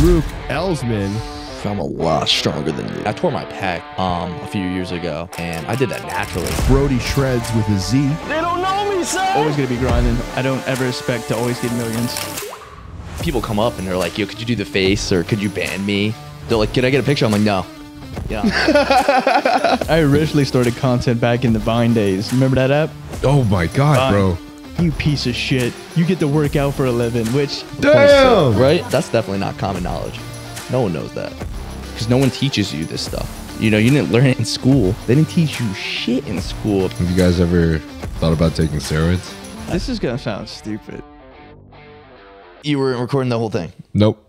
Luke Elsman. I'm a lot stronger than you. I tore my pec a few years ago, and I did that naturally. Brody Shreds with a Z. They don't know me, son. Always gonna be grinding. I don't ever expect to always get millions. People come up and they're like, yo, could you do the face or could you ban me? They're like, can I get a picture? I'm like, no. Yeah. I originally started content back in the Vine days. Remember that app? Oh my God, bro. You piece of shit. You get to work out for a living, which... Damn! Right? That's definitely not common knowledge. No one knows that. Because no one teaches you this stuff. You know, you didn't learn it in school. They didn't teach you shit in school. Have you guys ever thought about taking steroids? This is gonna sound stupid. You were recording the whole thing. Nope.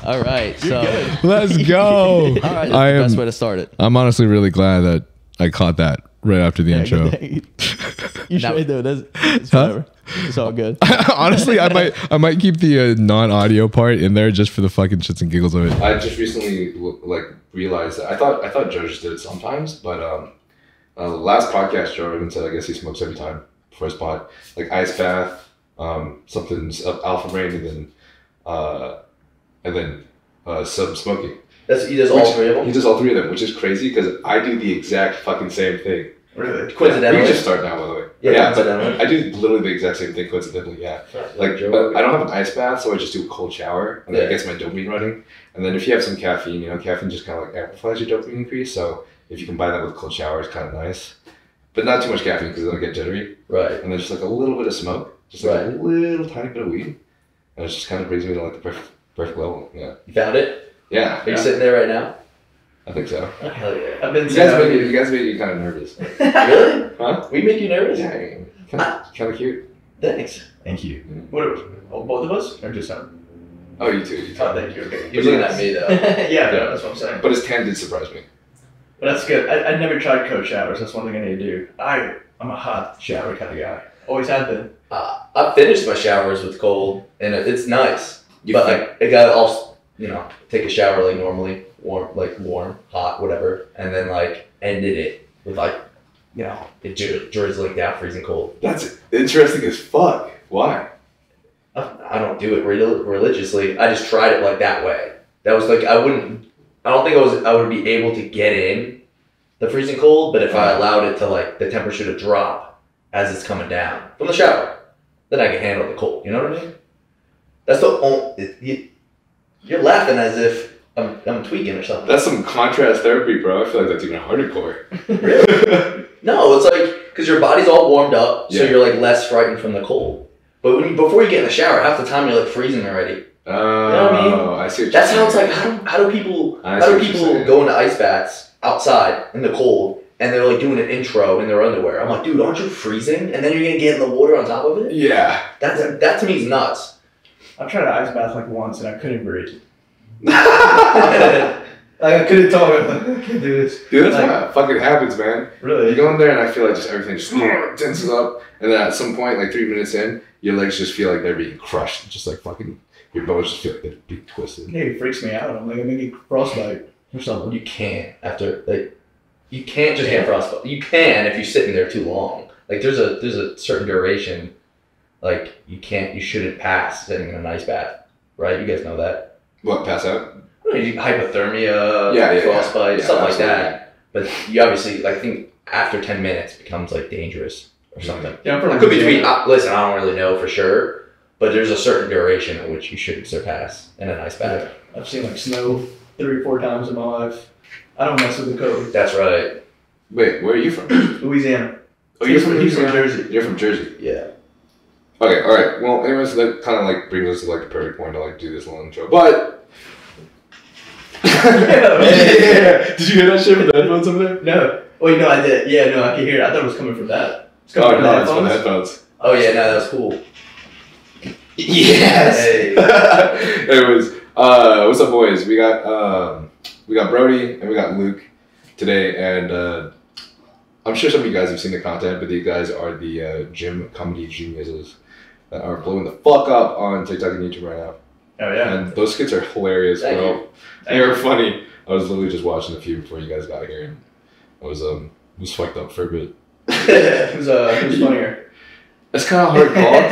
All right. So, Let's go. all right. That's the best way to start it. I'm honestly really glad that I caught that right after the intro. You should though. It's whatever. It's all good. Honestly, I might keep the non-audio part in there just for the fucking shits and giggles of it. I just recently realized that I thought Joe just did it sometimes, but last podcast Joe Rogan said I guess he smokes every time before his pod, like ice bath, something's alpha brain, and then some smoking. He does all three of them? He does all three of them, which is crazy because I do the exact fucking same thing. Really? Coincidentally? We can just start now, by the way. Yeah, but I do literally the exact same thing coincidentally, yeah. Like, I don't have an ice bath, so I just do a cold shower, and then it gets my dopamine running. And then if you have some caffeine, caffeine just kind of like amplifies your dopamine increase, so if you combine that with a cold shower, it's kind of nice. But not too much caffeine because then I get jittery. Right. And then just like a little bit of smoke, just like a little tiny bit of weed, and it just kind of brings me to like the perfect level, yeah. You found it? Yeah. Are you sitting there right now? I think so. Oh, hell yeah. I've been You guys made me kind of nervous. Really? Huh? We make you nervous? Yeah, kind of cute. Thanks. Thank you. What? Both of us? Or just him? Oh, you too. Oh, thank you. Okay. You're looking at me though. Yeah, no, that's what I'm saying. But his tan did surprise me. But that's good. I never tried cold showers. That's one thing I need to do. I'm a hot shower kind of guy. Always have been. I've finished my showers with cold, and it's nice. But I gotta also, take a shower like normally, warm, hot, whatever, and then ended it with it drizzling down, freezing cold. That's interesting as fuck. Why? I don't do it religiously. I just tried it that way. That was I don't think I would be able to get in the freezing cold, but if I allowed it to the temperature to drop as it's coming down from the shower, then I can handle the cold. You know what I mean? That's the only. You're laughing as if I'm tweaking or something. That's some contrast therapy, bro. I feel like that's even hardcore. Really? No, it's because your body's all warmed up, so you're less frightened from the cold. But before you get in the shower, half the time you're freezing already. Oh, you know what I mean? I see what That's you're how it's saying. how do people go into ice baths outside in the cold and they're doing an intro in their underwear? I'm like, dude, aren't you freezing? And then you're gonna get in the water on top of it? Yeah. That to me is nuts. I've tried an ice bath once and I couldn't breathe. I couldn't talk. I can't do this. Dude, that's how it fucking happens, man. Really? You go in there and I feel just everything just tenses up, and then at some point, 3 minutes in, your legs just feel like they're being crushed. Just fucking, your bones just feel like they're being twisted. It freaks me out. I'm I'm gonna get frostbite or something. You can't you can't just get frostbite. You can if you sit in there too long. There's a certain duration. You shouldn't pass sitting in an ice bath, right? You guys know that. What, pass out? Hypothermia, frostbite, stuff like absolutely. that. But you obviously, I think after 10 minutes it becomes dangerous or something. Yeah, It could be between. Listen, I don't really know for sure, but there's a certain duration at which you shouldn't surpass in an ice bath. I've seen snow 3 or 4 times in my life. I don't mess with the code. That's right. Wait, where are you from? Louisiana. Oh, you're from Louisiana. Jersey. You're from Jersey. Yeah. Okay, all right. Well, anyways, that kind of brings us to the perfect point to do this little intro. But yeah. Did you hear that shit from the headphones over there? No. Wait, no, I did. Yeah, no, I can hear it. I thought it was coming from that. It's Oh coming from no, it's from the headphones. Oh yeah, no, that was cool. Yes. Hey. Anyways, what's up, boys? We got Brody and we got Luke today, and I'm sure some of you guys have seen the content, but these guys are the gym comedy geniuses that are blowing the fuck up on TikTok and YouTube right now. Oh yeah. And those skits are hilarious, Thank bro. you. They were funny. I was literally just watching a few before you guys got here, and I was fucked up for a bit. Who's funnier? It's kind of hard call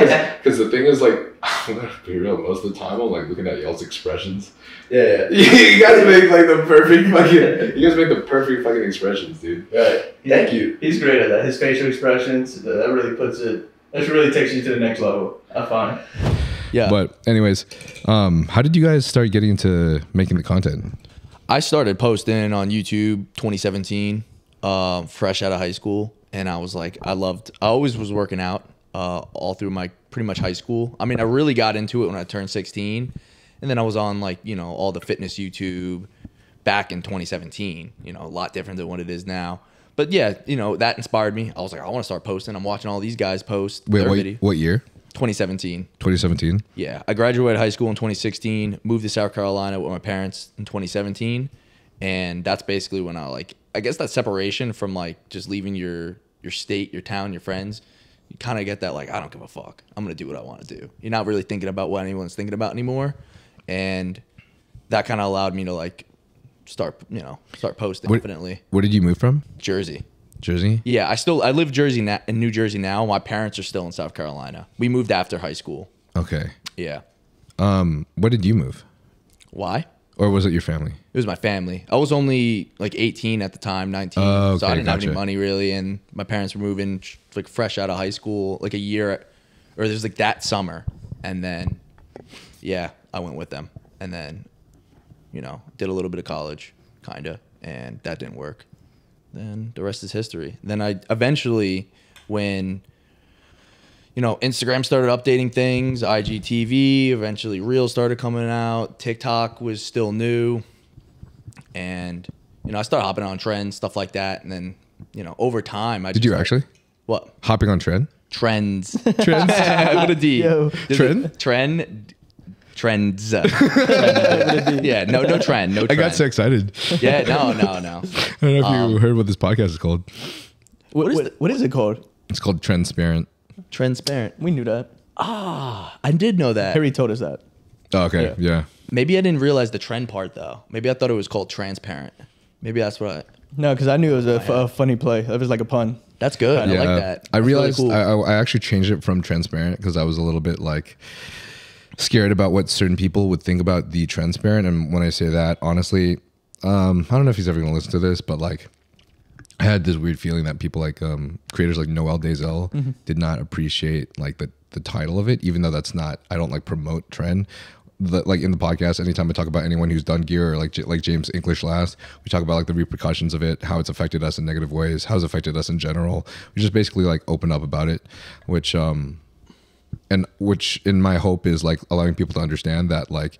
because the thing is like I'm gonna be real. Most of the time I'm like looking at y'all's expressions. Yeah. You guys make like the perfect fucking. You guys make the perfect fucking expressions, dude. Right. Thank you. He's great at that. His facial expressions, that really puts it. That really takes you to the next level. I find. Yeah. But anyways, how did you guys start getting into making the content? I started posting on YouTube 2017, fresh out of high school, and I was like, I always was working out all through my pretty much high school. I mean, I really got into it when I turned 16, and then I was on like, you know, all the fitness YouTube back in 2017, you know, a lot different than what it is now. But yeah, you know, that inspired me. I was like, I want to start posting. I'm watching all these guys post. Wait, what year? 2017. 2017. Yeah, I graduated high school in 2016, moved to South Carolina with my parents in 2017, and that's basically when I guess that separation from like just leaving your state, your town, your friends, you kind of get that like, I don't give a fuck. I'm going to do what I want to do. You're not really thinking about what anyone's thinking about anymore, and that kind of allowed me to like start posting confidently. Where did you move from? Jersey. Jersey? Yeah, I live in New Jersey now. My parents are still in South Carolina. We moved after high school. Okay. Yeah. Where did you move? Why? Or was it your family? It was my family. I was only like 18 at the time, 19. Oh, so I okay, didn't have any gotcha. money really. And my parents were moving like fresh out of high school, like a year, or there's like that summer. And then, yeah, I went with them. And then, you know, did a little bit of college, kind of. And that didn't work. Then the rest is history. Then I eventually, when, you know, Instagram started updating things, IGTV, eventually Reels started coming out, TikTok was still new. And, you know, I started hopping on trends, stuff like that. And then, you know, over time, Did you actually? What? Hopping on trend? Trends. Trends? With a D. Yo. Trend? Trends. Yeah, no trend. No trend. I got so excited. Yeah, no. I don't know if you heard what this podcast is called. What is it called? It's called Transparent. Transparent. We knew that. I did know that. Harry told us that. Oh, okay. Yeah. Maybe I didn't realize the trend part though. Maybe I thought it was called transparent. Maybe that's what No, because I knew it was a funny play. It was like a pun. That's good. I like that. I That's realized really cool. I actually changed it from transparent because I was a little bit like scared about what certain people would think about the transparent. And when I say that, honestly, I don't know if he's ever going to listen to this, but like I had this weird feeling that people like creators like Noel Dazel did not appreciate like the title of it, even though that's not, I don't like promote trend. Like in the podcast, anytime I talk about anyone who's done gear or like James English last, we talk about like the repercussions of it, how it's affected us in negative ways, how it's affected us in general. We just basically like open up about it, which in my hope is like allowing people to understand that like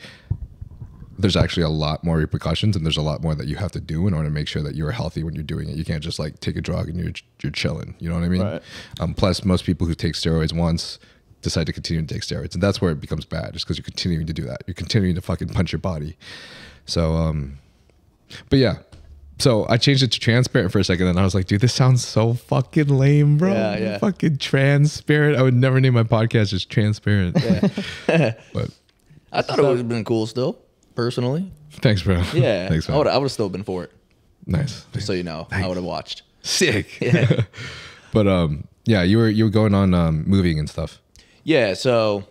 there's actually a lot more repercussions and there's a lot more that you have to do in order to make sure that you're healthy when you're doing it. You can't just like take a drug and you're chilling. You know what I mean? Right. Plus, most people who take steroids once decide to continue to take steroids, and that's where it becomes bad, just because you're continuing to do that. You're continuing to fucking punch your body. So, but yeah. So I changed it to transparent for a second, and I was like, dude, this sounds so fucking lame, bro. Yeah. Fucking transparent. I would never name my podcast just transparent. Yeah. But I thought it would have been cool still, personally. thanks, bro. Yeah. Thanks, I man. would have still been for it. Nice. Just so you know, I would have watched. Sick. Yeah. But yeah, you were going on moving and stuff. Yeah, so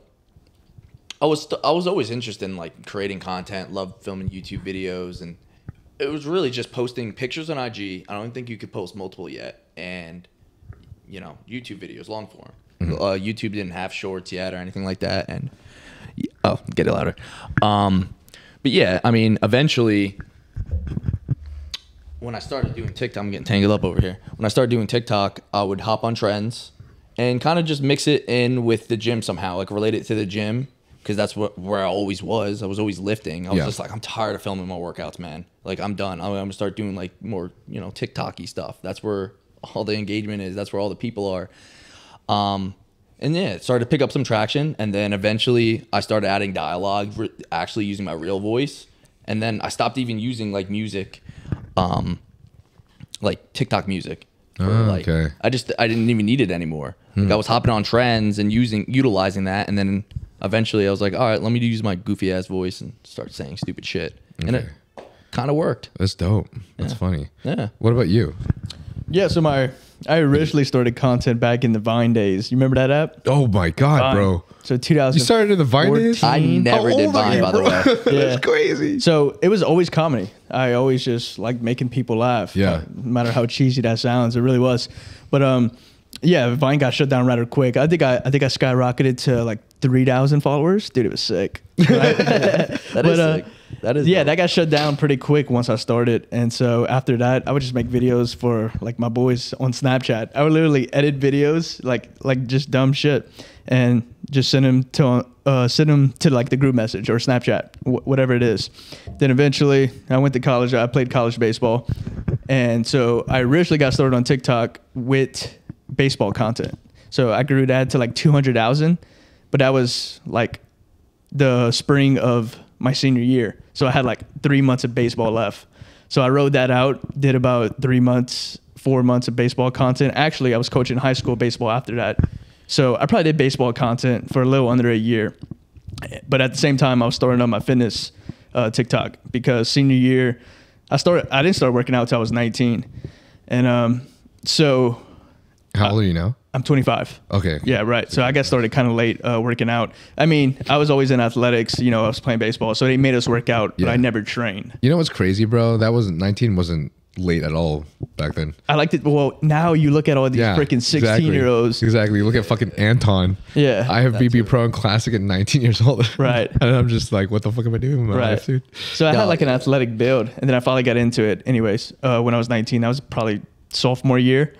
I was always interested in like creating content, loved filming YouTube videos, and it was really just posting pictures on IG. I don't think you could post multiple yet, and you know, YouTube videos, long form. YouTube didn't have shorts yet or anything like that, and get it louder. But yeah, I mean, eventually, when I started doing TikTok, I'm getting tangled up over here. When I started doing TikTok, I would hop on trends and kind of just mix it in with the gym somehow, like relate it to the gym, because that's where I always was. I was always lifting. I was just like, I'm tired of filming my workouts, man. Like, I'm done. I'm gonna start doing like more, you know, TikTok-y stuff. That's where all the engagement is. That's where all the people are. And yeah, it started to pick up some traction. And then eventually I started adding dialogue, actually using my real voice. And then I stopped even using like music, like TikTok music. Okay. I didn't even need it anymore. Like I was hopping on trends and utilizing that, and then eventually I was like, all right, let me use my goofy ass voice and start saying stupid shit, and it kind of worked. That's dope. That's funny. Yeah. What about you? Yeah, so my I originally started content back in the Vine days. You remember that app? Oh my god, Vine. bro! So 2000. You started in the Vine days? I never How did old are Vine, you, by the bro? way. Yeah. That's crazy. So it was always comedy. I always just like making people laugh. Yeah. No matter how cheesy that sounds, it really was. But yeah, Vine got shut down rather quick. I think I skyrocketed to like 3,000 followers. Dude, it was sick. Right? That is sick. That is yeah, dope. that got shut down pretty quick once I started. And so after that, I would just make videos for like my boys on Snapchat. I would literally edit videos like just dumb shit and just send them to like the group message or Snapchat, whatever it is. Then eventually I went to college. I played college baseball. And so I originally got started on TikTok with baseball content. So I grew that to like 200,000, but that was like the spring of my senior year. So I had like 3 months of baseball left. So I rode that out, did about 4 months of baseball content. Actually, I was coaching high school baseball after that. So I probably did baseball content for a little under a year. But at the same time, I was starting on my fitness TikTok because senior year, I didn't start working out until I was 19. And so How old are you now? I'm 25. Okay. Yeah, right. So I got started kind of late working out. I mean, I was always in athletics. You know, I was playing baseball, so they made us work out, but Yeah. I never trained. You know what's crazy, bro? 19 wasn't late at all back then. I liked it. Well, now you look at all these freaking 16-year-olds. Exactly. Look at fucking Anton. Yeah. I have BB Pro and Classic at 19 years old. Right. And I'm just like, what the fuck am I doing with my Right. life, dude? So I Yeah. had like an athletic build, and then I finally got into it. Anyways, when I was 19, that was probably sophomore year.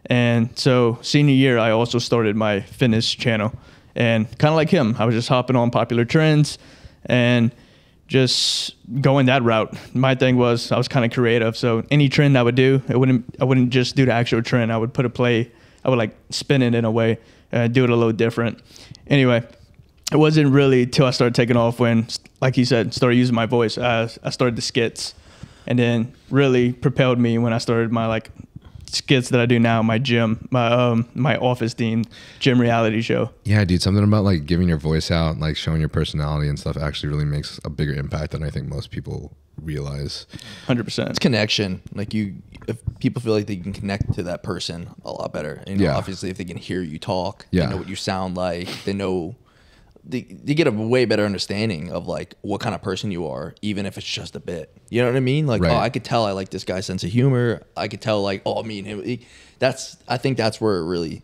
And so senior year, I also started my fitness channel. And kind of like him, I was just hopping on popular trends and just going that route. My thing was I was kind of creative. So any trend I would do, I wouldn't just do the actual trend. I would put a play, I would like spin it in a way, do it a little different. Anyway, it wasn't really till I started taking off when, like he said, started using my voice. I started the skits, and then really propelled me when I started my like skits that I do now, my gym, my office themed gym reality show. Yeah, dude, something about like giving your voice out, like showing your personality and stuff actually really makes a bigger impact than I think most people realize. 100%. It's connection. Like if people feel like they can connect to that person a lot better. And Yeah. obviously if they can hear you talk, Yeah. they know what you sound like, they know they get a way better understanding of like what kind of person you are, even if it's just a bit. You know what I mean? Like, Right. oh, I could tell I like this guy's sense of humor. I could tell like, oh, me and him. I think that's where it really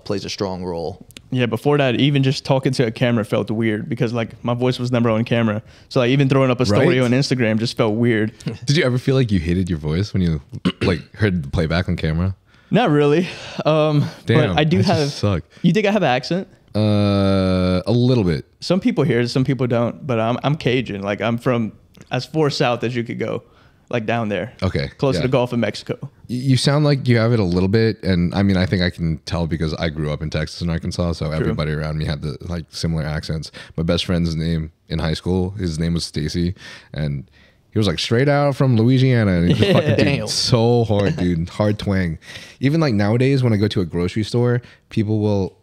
plays a strong role. Yeah, before that, even just talking to a camera felt weird because like my voice was never on camera. So like even throwing up a story Right. on Instagram just felt weird. Did you ever feel like you hated your voice when you like heard the playback on camera? Not really. Damn, but I do just have. suck. You think I have an accent? A little bit. Some people hear it, some people don't. But I'm Cajun. Like I'm from as far south as you could go, like down there. Okay, Close yeah. to the Gulf of Mexico. You sound like you have it a little bit, and I mean, I think I can tell because I grew up in Texas and Arkansas, so everybody around me had the like similar accents. My best friend's name in high school, his name was Stacy, and he was like straight out from Louisiana, and he just fucking Damn. dude, so hard, dude, hard twang. Even like nowadays, when I go to a grocery store, people will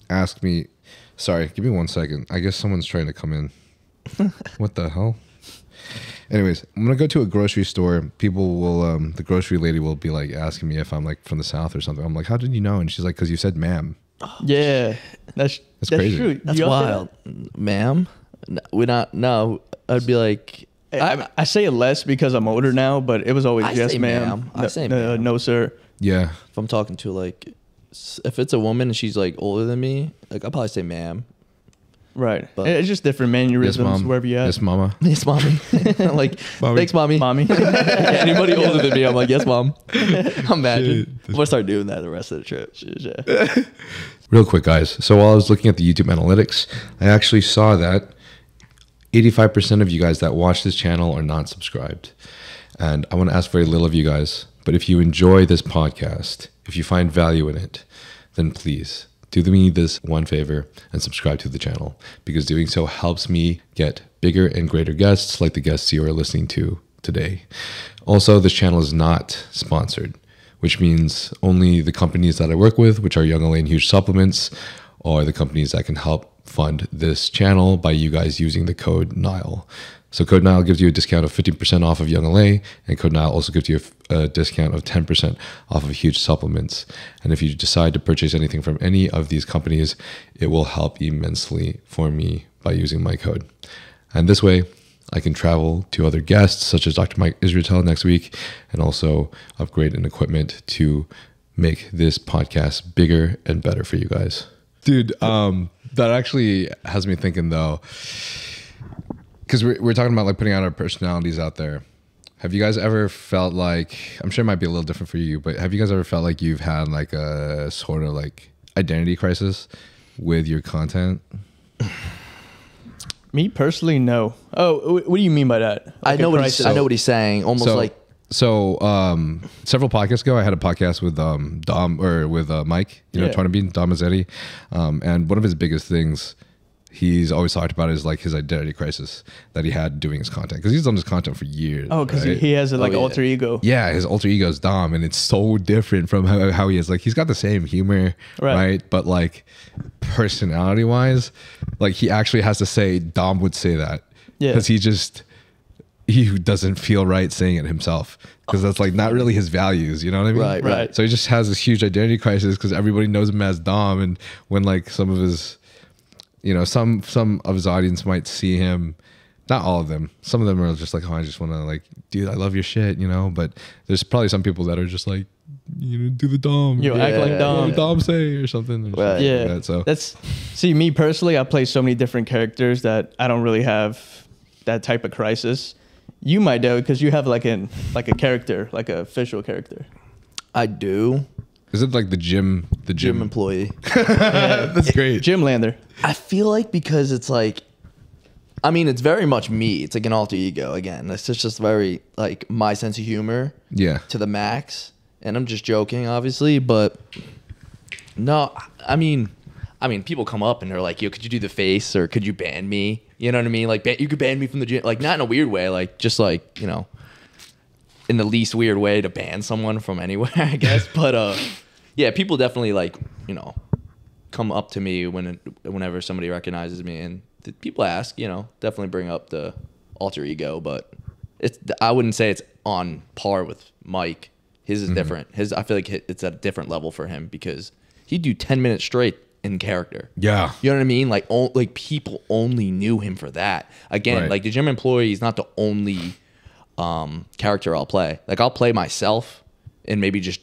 ask me. Sorry, give me 1 second. I guess someone's trying to come in. What the hell? Anyways, I'm gonna go to a grocery store. People will, the grocery lady will be like asking me if I'm like from the South or something. I'm like, how did you know? And she's like, because you said ma'am. Yeah, that's crazy. true. That's You all say wild, ma'am. We're not. No, I'd be like, that? I say it less because I'm older now, but it was always I yes, say ma'am. ma'am. I No, say no, ma'am. no, sir. Yeah, if I'm talking to like, if it's a woman and she's like older than me, like I'll probably say ma'am. Right. But- It's just different mannerisms yes, mom. wherever you at. Yes, mama. Yes, mommy. Like, Mommy. thanks, mommy. Mommy. Anybody older than me, I'm like, yes, mom. Imagine. I'm gonna start doing that the rest of the trip. Yeah. Real quick, guys. So while I was looking at the YouTube analytics, I actually saw that 85% of you guys that watch this channel are not subscribed. And I want to ask very little of you guys, but if you enjoy this podcast, if you find value in it, then please do me this one favor and subscribe to the channel, because doing so helps me get bigger and greater guests like the guests you are listening to today. Also, this channel is not sponsored, which means only the companies that I work with, which are Young LA and Huge Supplements, are the companies that can help fund this channel by you guys using the code NILE. So Code Nile gives you a discount of 15% off of Young LA, and Code Nile also gives you a discount of 10% off of Huge Supplements. And if you decide to purchase anything from any of these companies, it will help immensely for me by using my code. And this way, I can travel to other guests, such as Dr. Mike Israetel next week, and also upgrade in equipment to make this podcast bigger and better for you guys. Dude, that actually has me thinking, though, because we're talking about like putting out our personalities out there. Have you guys ever felt like, I'm sure it might be a little different for you, but have you guys ever felt like you've had like a sort of like identity crisis with your content? Me personally, no. Oh, what do you mean by that? I Like know a what crisis? I know what he's saying. Almost like Several podcasts ago, I had a podcast with Mike, Yeah. Tony Bean, Dom Mazzetti, and one of his biggest things he's always talked about is like his identity crisis that he had doing his content, because he's done this content for years. Oh, because right? he has a like yeah. alter ego. Yeah, his alter ego is Dom, and it's so different from how he is. Like, he's got the same humor, right? But like personality wise, like he actually has to say Dom would say that, Yeah. because he doesn't feel right saying it himself, because that's like not really his values. You know what I mean? Right, right. So he just has this huge identity crisis because everybody knows him as Dom, and when like some of his, some of his audience might see him. Not all of them. Some of them are just like, oh, I just want to like, dude, I love your shit, But there's probably some people that are just like, do the Dom. Act like Dom. What Dom say or something. Or something Yeah. like that. So See, me personally, I play so many different characters that I don't really have that type of crisis. You might though, because you have like a character, like a official character. I do. is it like the gym Employee. That's great. Jim Lander. I feel like because it's like, I mean, it's very much me. It's like an alter ego again. It's just very like my sense of humor Yeah. to the max. And I'm just joking, obviously, but no, I mean, people come up and they're like, yo, could you do the face or could you ban me? You know what I mean? Like, you could ban me from the gym. Like, not in a weird way. Like, just like, in the least weird way to ban someone from anywhere, I guess. But, yeah, people definitely like, come up to me whenever somebody recognizes me. And people ask, definitely bring up the alter ego. But I wouldn't say it's on par with Mike. His is different. I feel like it's at a different level for him because he'd do 10 minutes straight in character. Yeah. You know what I mean? Like people only knew him for that. Again, Right. like the gym employee is not the only character I'll play. Like I'll play myself and maybe just,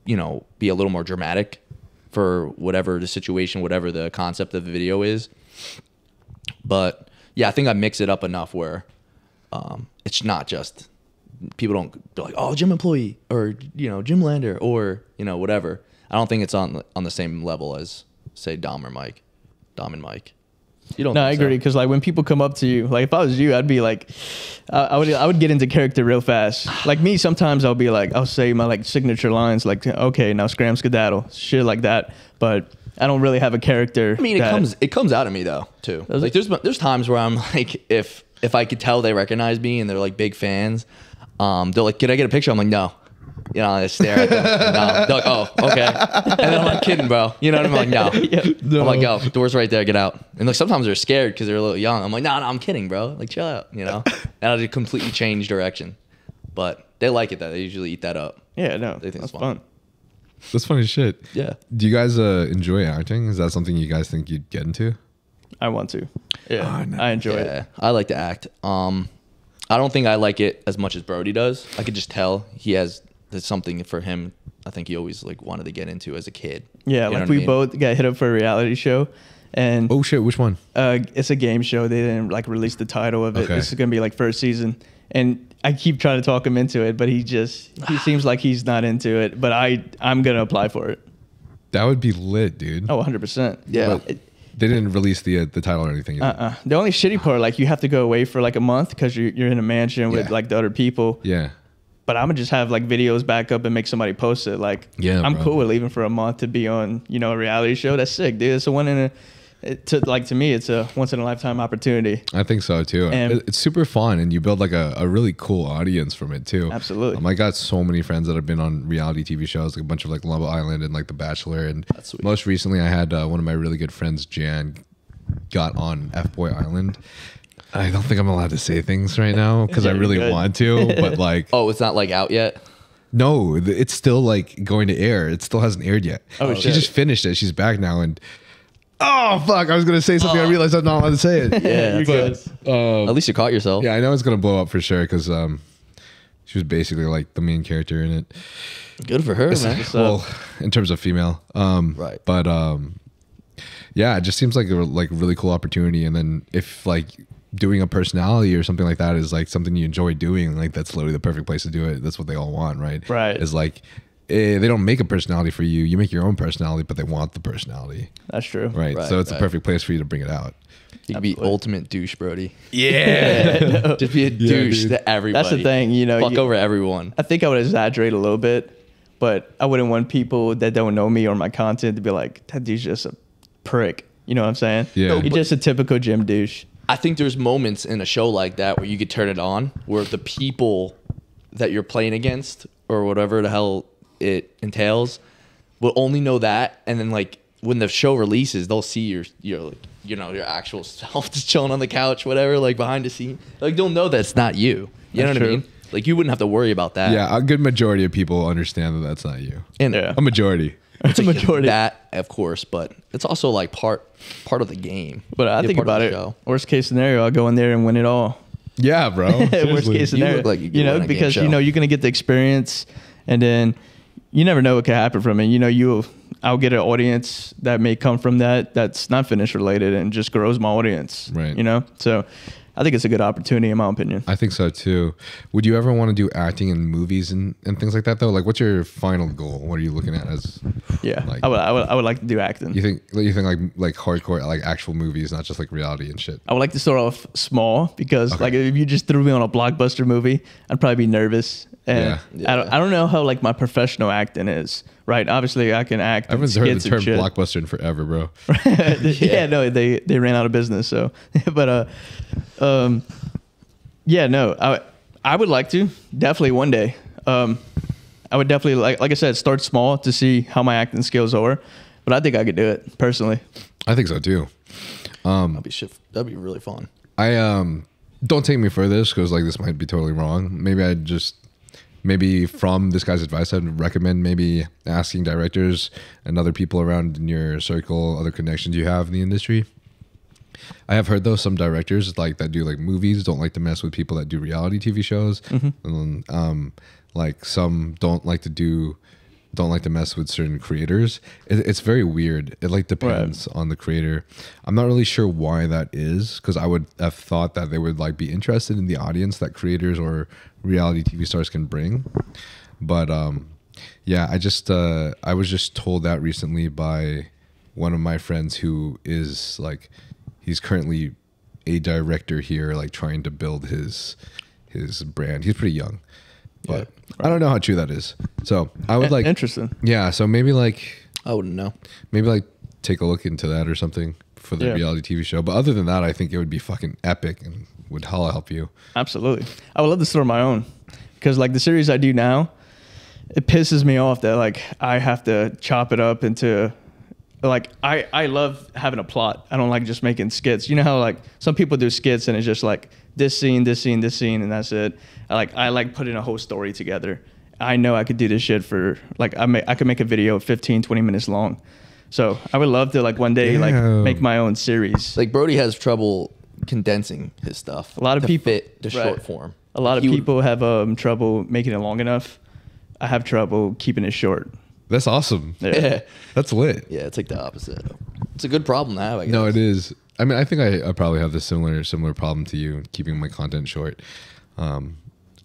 be a little more dramatic for whatever the situation, whatever the concept of the video is. But yeah, I think I mix it up enough where it's not just people don't be like, oh, gym employee or, Jim Lander or, whatever. I don't think it's on the same level as say Dom and Mike. You don't? No, I think so? agree. Because like when people come up to you, like if I was you, I'd be like, I would get into character real fast. Like me, sometimes I'll be like, I'll say my like signature lines, like okay, now scram skedaddle, shit like that. But I don't really have a character. I mean, it comes out of me though too. Does Like there's times where I'm like, if I could tell they recognize me and they're like big fans, they're like, can I get a picture? I'm like, no. I stare at them. No. They're like, oh, okay. And then I'm like, kidding, bro. You know what I mean? I'm like, no. I'm like, yo, door's right there. Get out. And like sometimes they're scared because they're a little young. I'm like, no, I'm kidding, bro. Like, chill out. And I'll just completely change direction. But they like it though. They usually eat that up. Yeah, no, They think that's it's fun. That's funny shit. Yeah. Do you guys enjoy acting? Is that something you guys think you'd get into? I want to. Yeah, I enjoy it. Yeah, I like to act. I don't think I like it as much as Brody does. I could just tell there's something for him. I think he always like wanted to get into as a kid. Yeah, You know like what I we mean? both got hit up for a reality show, and Oh shit, which one? it's a game show. They didn't like release the title of it. Okay. This is gonna be like first season, and I keep trying to talk him into it, but he seems like he's not into it. But I'm gonna apply for it. That would be lit, dude. Oh, 100%. Yeah. But they didn't release the title or anything. either. The only shitty part, like you have to go away for like a month because you're in a mansion with Yeah. like the other people. Yeah. But I'm gonna just have like videos back up and make somebody post it. Like, Yeah, I'm bro. cool with leaving for a month to be on, a reality show. That's sick, dude. It's to me, it's a once in a lifetime opportunity. I think so too. And- It's super fun, and you build like a really cool audience from it too. Absolutely. I got so many friends that have been on reality TV shows, like a bunch of like Love Island and like The Bachelor, and That's sweet. most recently I had one of my really good friends, Jan, got on F Boy Island. I don't think I'm allowed to say things right now because I really good. want to, but like, Oh, it's not like out yet. no, it's still like going to air. It still hasn't aired yet. Oh, she shit. just finished it. She's back now, and oh fuck, I was gonna say something. I realized I'm not allowed to say it. Yeah, you're good. At least you caught yourself. Yeah, I know it's gonna blow up for sure because she was basically like the main character in it. Good for her, man. Well, in terms of female, Right. But yeah, it just seems like a really cool opportunity. And then if like doing a personality or something like that is like something you enjoy doing, like that's literally the perfect place to do it. That's what they all want, right? Right. Is like they don't make a personality for you. You make your own personality, but they want the personality, That's true. right? Right, So it's a right. perfect place for you to bring it out. You could be ultimate douche, Brody. Yeah. Just be a douche dude. to everybody. That's the thing, you know. Fuck over everyone. I think I would exaggerate a little bit, but I wouldn't want people that don't know me or my content to be like, that dude's just a prick. You know what I'm saying? Yeah. You're just a typical gym douche. I think there's moments in a show like that where you could turn it on, where the people that you're playing against or whatever the hell it entails will only know that, and then like when the show releases, they'll see your like, you know, your actual self just chilling on the couch, whatever, like behind the scene. Like they'll know that's not you. You know That's what I true. mean? Like you wouldn't have to worry about that. Yeah, a good majority of people understand that that's not you. And Yeah. A majority. It's a majority. that, of course, but it's also like part of the game. But I Be a think part of about the it. show. Worst case scenario, I'll go in there and win it all. Yeah, bro. Worst Seriously. case scenario, look like you could you know, run a game because show. you know you're gonna get the experience, and then you never know what could happen from it. You know, I'll get an audience that may come from that's not fitness related and just grows my audience. Right. You know, so I think it's a good opportunity in my opinion. I think so too. Would you ever want to do acting in movies and things like that though? Like, what's your final goal? What are you looking at as? Yeah, Like- I would like to do acting. You think like hardcore, like actual movies, not just like reality and shit. I would like to start off small because like if you just threw me on a blockbuster movie, I'd probably be nervous. And Yeah. I don't know how like my professional acting is, right? Obviously I can act. I haven't in heard the skits and term shit. blockbuster in forever, bro. Yeah, no, they ran out of business. So, but yeah, no, I would like to definitely one day. I would definitely like I said, start small to see how my acting skills are. But I think I could do it personally. I think so too. That'd be really fun. I don't take me for this because like this might be totally wrong. Maybe from this guy's advice, I'd recommend maybe asking directors and other people around in your circle, other connections you have in the industry. I have heard though some directors like that do like movies don't like to mess with people that do reality TV shows, and like some don't like to mess with certain creators. It's very weird. It like depends on the creator. I'm not really sure why that is because I would have thought that they would like be interested in the audience that creators or reality TV stars can bring. But yeah, I was just told that recently by one of my friends who is like he's currently a director here, like trying to build his brand. He's pretty young. But I don't know how true that is. So I would like Interesting. Yeah, so maybe like I wouldn't know. take a look into that or something for the Yeah. reality TV show. But other than that, I think it would be fucking epic and would hella help you. Absolutely. I would love to start my own because like the series I do now, it pisses me off that like I have to chop it up into like I love having a plot. I don't like just making skits. You know how like some people do skits and it's just like this scene, this scene, this scene, and that's it. I like putting a whole story together. I know I could do this shit for like I could make a video 15, 20 minutes long. So I would love to like one day like Yeah. make my own series. Like Brody has trouble condensing his stuff. A lot of to people- fit the right. short form. A lot of He would- people have trouble making it long enough. I have trouble keeping it short. That's awesome. Yeah. That's lit. Yeah, it's like the opposite. It's a good problem to have, I guess. No, it is. I mean, I think I probably have the similar problem to you, keeping my content short.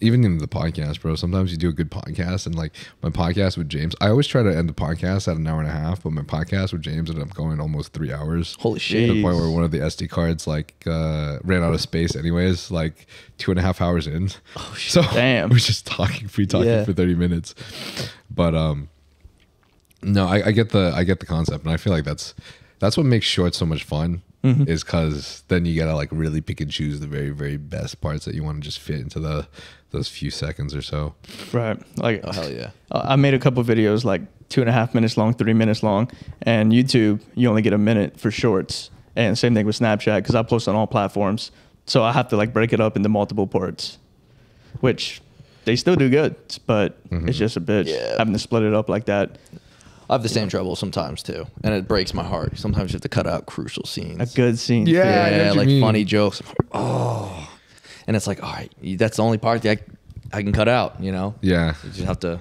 Even in the podcast, bro. Sometimes you do a good podcast, and like my podcast with James, I always try to end the podcast at an hour and a half, but my podcast with James ended up going almost 3 hours. Holy To shit. the point where one of the SD cards like ran out of space, anyways. Like 2.5 hours in. Oh shit! So Damn. we're just free talking Yeah. for 30 minutes. But no, I get the concept, and I feel like that's what makes shorts so much fun. Is because then you gotta like really pick and choose the very, very best parts that you want to just fit into those few seconds or so. Right. Like Oh, hell yeah. I made a couple videos like 2.5 minutes long, 3 minutes long, and YouTube you only get a minute for shorts. And same thing with Snapchat because I post on all platforms. So I have to like break it up into multiple parts, which they still do good, but it's just a bitch Yeah. having to split it up like that. I have the same trouble sometimes too, and it breaks my heart. Sometimes you have to cut out crucial scenes. A good scene. Yeah, I know Yeah, what you like mean. funny jokes. Oh, and it's like, all right, that's the only part that I can cut out. You know, Yeah. you just have to.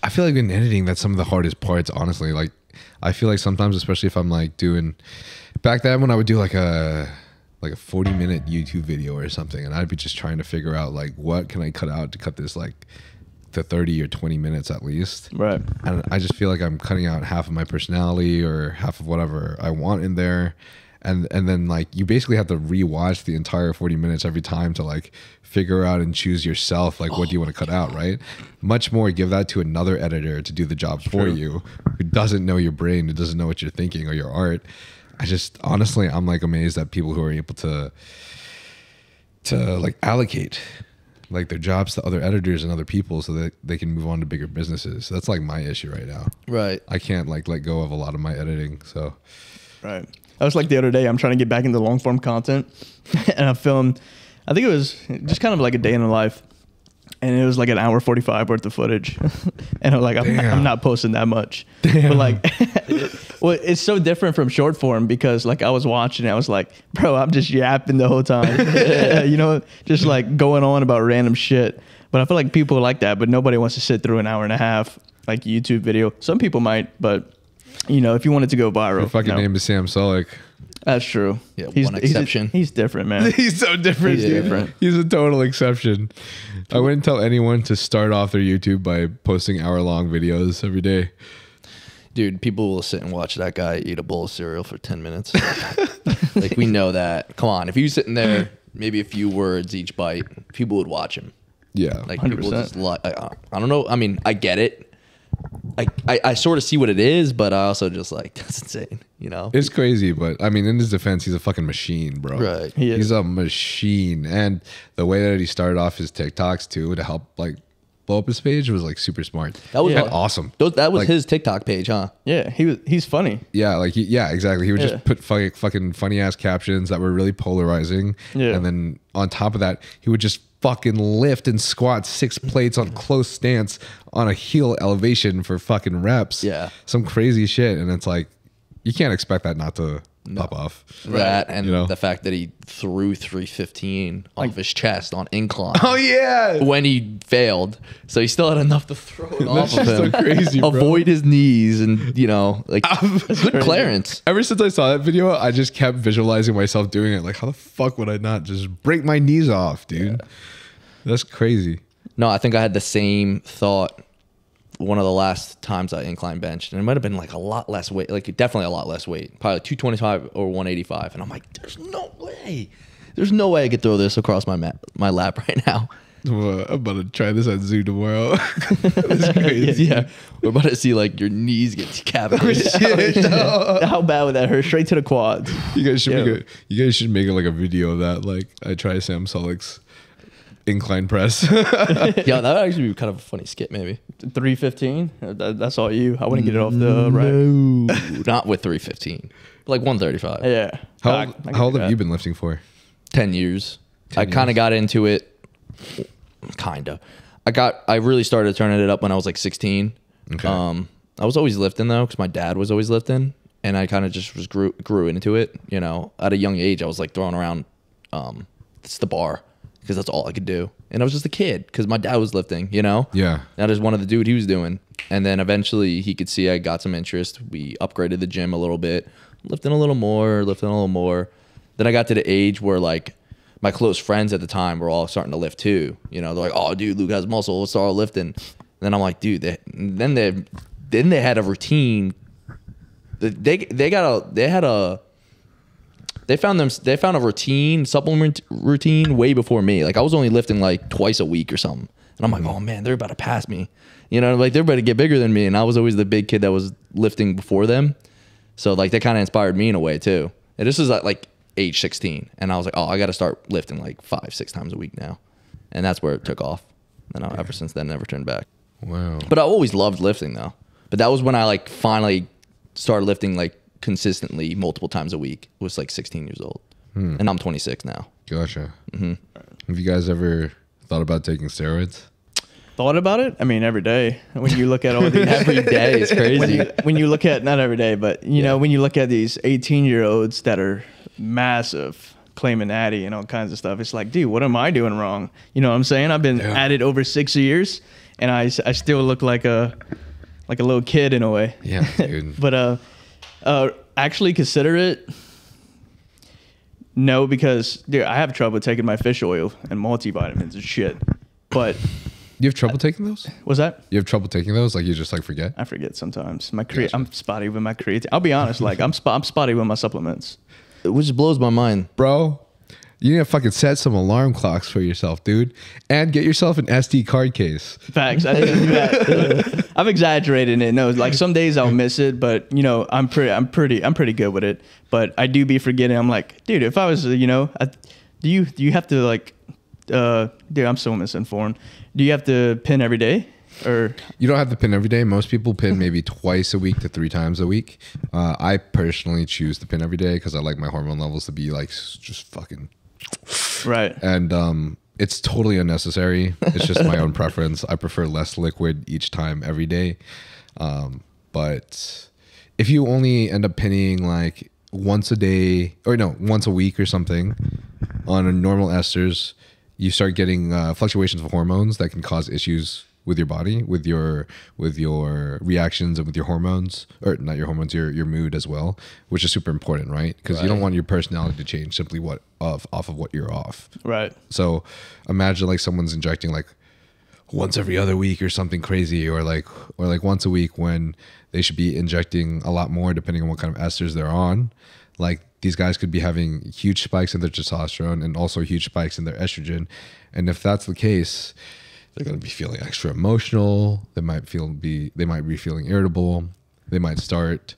I feel like in editing, that's some of the hardest parts, honestly. Like, I feel like sometimes, especially if I'm like doing, back then when I would do like a 40-minute YouTube video or something, and I'd be just trying to figure out like, what can I cut out to cut this like to 30 or 20 minutes at least. Right. And I just feel like I'm cutting out half of my personality or half of whatever I want in there. And then like you basically have to rewatch the entire 40 minutes every time to like figure out and choose yourself like what do you want to cut out, right? Much more give that to another editor to do the job for you, who doesn't know your brain, who doesn't know what you're thinking or your art. I just honestly I'm like amazed at people who are able to like allocate like their jobs to other editors and other people so that they can move on to bigger businesses. That's like my issue right now. Right. I can't like let go of a lot of my editing. So Right. I was like the other day, I'm trying to get back into long form content and I filmed, I think it was just kind of like a day in the life. And it was like an hour 45 worth of footage. And I'm like, I'm not posting that much. But like, well, it's so different from short form because like I was watching it, I was like, bro, I'm just yapping the whole time. You know, just like going on about random shit. But I feel like people like that, but nobody wants to sit through an hour and a half like YouTube video. Some people might, but you know, if you want it to go viral. your fucking no. name is Sam Sulek. That's true. Yeah, one exception. He's different, man. He's so different. He's dude. different. He's a total exception. I wouldn't tell anyone to start off their YouTube by posting hour-long videos every day. Dude, people will sit and watch that guy eat a bowl of cereal for 10 minutes. Like, we know that. Come on. If he was sitting there, maybe a few words each bite, people would watch him. Yeah. Like, 100%. people just I don't know. I mean, I get it. I sort of see what it is, but I also just like, that's insane, you know? It's crazy, but I mean, in his defense, he's a fucking machine, bro. Right. He is. He's a machine. And the way that he started off his TikToks too to help like blow up his page was like super smart. That was And awesome. That was Like, his TikTok page, huh? Yeah, he's funny. Yeah, like yeah, exactly. He would Yeah. just put fucking funny ass captions that were really polarizing. Yeah. And then on top of that, he would just fucking lift and squat 6 plates on close stance on a heel elevation for fucking reps. Yeah. Some crazy shit. And it's like, you can't expect that not to pop off. That and You know? the fact that he threw 315 off his chest on incline. Oh yeah. When he failed, so he still had enough to throw it off That's of just him, so crazy, bro. avoid his knees, and you know, like good clearance. Ever since I saw that video, I just kept visualizing myself doing it. Like, how the fuck would I not just break my knees off, dude? That's crazy. No, I think I had the same thought one of the last times I incline benched, and it might have been like a lot less weight, like definitely a lot less weight, probably like 225 or 185, and I'm like, there's no way I could throw this across my lap right now. Well, I'm about to try this at Zoo tomorrow. That's crazy. Yeah, we're about to see like your knees get decapitated. How bad would that hurt? Straight to the quads. You guys should Yeah. you guys should make like a video of that. Like, I try Sam Sulek's incline press. Yeah, that would actually be kind of a funny skit, maybe. 315. That's all you. I wouldn't get it off the rack. No, not with 315, like 135. Yeah. How old have you been lifting for? 10 years. I kind of got into it. Kinda. I really started turning it up when I was like 16. Okay. I was always lifting though, because my dad was always lifting, and I kind of just grew into it. You know, at a young age, I was like throwing around it's the bar because that's all I could do, and I was just a kid because my dad was lifting. You know. Yeah. I just wanted to do what he was doing, and then eventually he could see I got some interest. We upgraded the gym a little bit, lifting a little more. Then I got to the age where like my close friends at the time were all starting to lift too. You know, they're like, "Oh, dude, Luke has muscle. Let's start lifting." And then I'm like, "Dude," they had a routine. They found a routine, supplement routine way before me. Like I was only lifting like twice a week or something. And I'm like, "Oh man, they're about to pass me." You know, like they're about to get bigger than me, and I was always the big kid that was lifting before them. So like that kind of inspired me in a way too. And this is like age 16, and I was like, oh, I got to start lifting like 5-6 times a week now, and that's where it took off. And ever since then, never turned back. Wow. But I always loved lifting though. But that was when I like finally started lifting like consistently multiple times a week was like 16 years old, and I'm 26 now. Gotcha. Have you guys ever thought about taking steroids? Thought about it? I mean, every day. When you look at all these Every day is crazy. when you look at, not every day, but you know, when you look at these 18-year-olds that are massive, claiming natty and all kinds of stuff, it's like, dude, what am I doing wrong? You know what I'm saying? I've been at it over 6 years, and I still look like a little kid in a way. Yeah, dude. But actually consider it. No, because dude, I have trouble taking my fish oil and multivitamins and shit. But You have trouble taking those? what's that? You have trouble taking those? Like you just like forget? I forget sometimes. I'm spotty with my creatine. I'll be honest, like I'm spotty with my supplements. Which blows my mind. Bro, you need to fucking set some alarm clocks for yourself, dude. And get yourself an SD card case. Facts. I didn't do that. I'm exaggerating it. No, like some days I'll miss it, but you know, I'm pretty good with it. But I do be forgetting. I'm like, dude, if I was, you know, do you have to like, dude, I'm so misinformed. Do you have to pin every day, or You don't have to pin every day. Most people pin maybe twice a week to 3 times a week. I personally choose to pin every day because I like my hormone levels to be like just fucking. right? And it's totally unnecessary. It's just my own preference. I prefer less liquid each time every day. But if you only end up pinning like once a day, or no, once a week or something on a normal esters, you start getting fluctuations of hormones that can cause issues with your body, with your reactions and with your hormones, or not your hormones, your mood as well, which is super important, right? Because you don't want your personality to change simply off of what you're off. Right. So imagine like someone's injecting like once every other week or something crazy, or like once a week when they should be injecting a lot more depending on what kind of esters they're on. Like these guys could be having huge spikes in their testosterone and also huge spikes in their estrogen. And if that's the case, they're going to be feeling extra emotional. They might be feeling irritable. They might start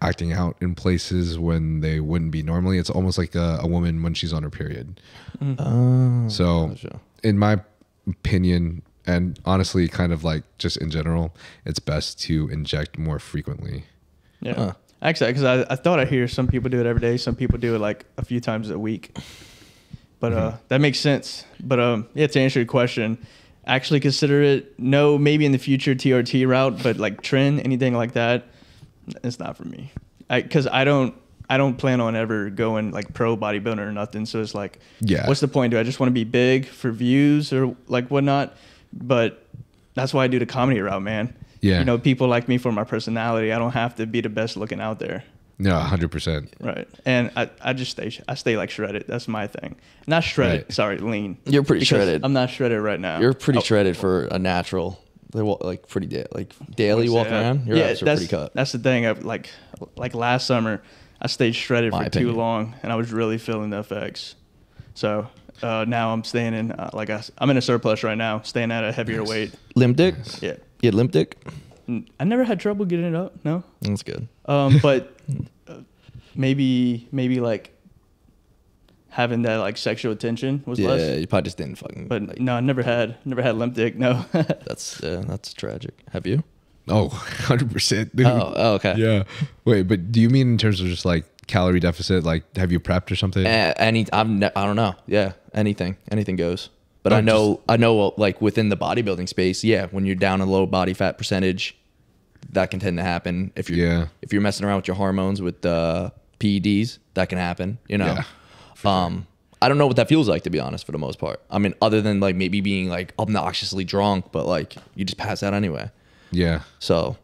acting out in places when they wouldn't be normally. It's almost like a woman when she's on her period. So Gotcha. in my opinion, and honestly, kind of like just in general, it's best to inject more frequently. Yeah. Huh. Actually, because I thought I hear some people do it every day. Some people do it like a few times a week. But that makes sense. But yeah, to answer your question, actually consider it. No, maybe in the future TRT route, but like trend, anything like that, it's not for me. Because I don't plan on ever going like pro bodybuilder or nothing. So it's like, Yeah. what's the point? Do I just want to be big for views or like whatnot? But that's why I do the comedy route, man. Yeah. You know, people like me for my personality. I don't have to be the best looking out there. No, 100%. Right. And I just stay like shredded. That's my thing. Not shredded. Right. Sorry, lean. You're pretty Because shredded. I'm not shredded right now. You're pretty shredded for a natural. Like pretty daily walking around. Your abs are that's pretty cut. That's the thing. Like last summer, I stayed shredded My for opinion. too long, and I was really feeling the effects. So now I'm staying in I'm in a surplus right now, staying at a heavier weight. Limp dick. Yeah. You had limp dick. I never had trouble getting it up. No. That's good. But maybe like having that like sexual attention was Yeah, less. you probably just didn't fucking. But no, I never had limp dick. No. That's tragic. Have you? Oh, 100%, dude. Oh, okay. Yeah. Wait, but do you mean in terms of just like calorie deficit? Like, have you prepped or something? I don't know. Yeah, anything goes. But Oh, I know, like within the bodybuilding space, yeah, when you're down a low body fat percentage, that can tend to happen. If you're messing around with your hormones with PEDs, that can happen. You know. Yeah, I don't know what that feels like, to be honest, for the most part. I mean, other than like maybe being like obnoxiously drunk, but like you just pass out anyway. Yeah. So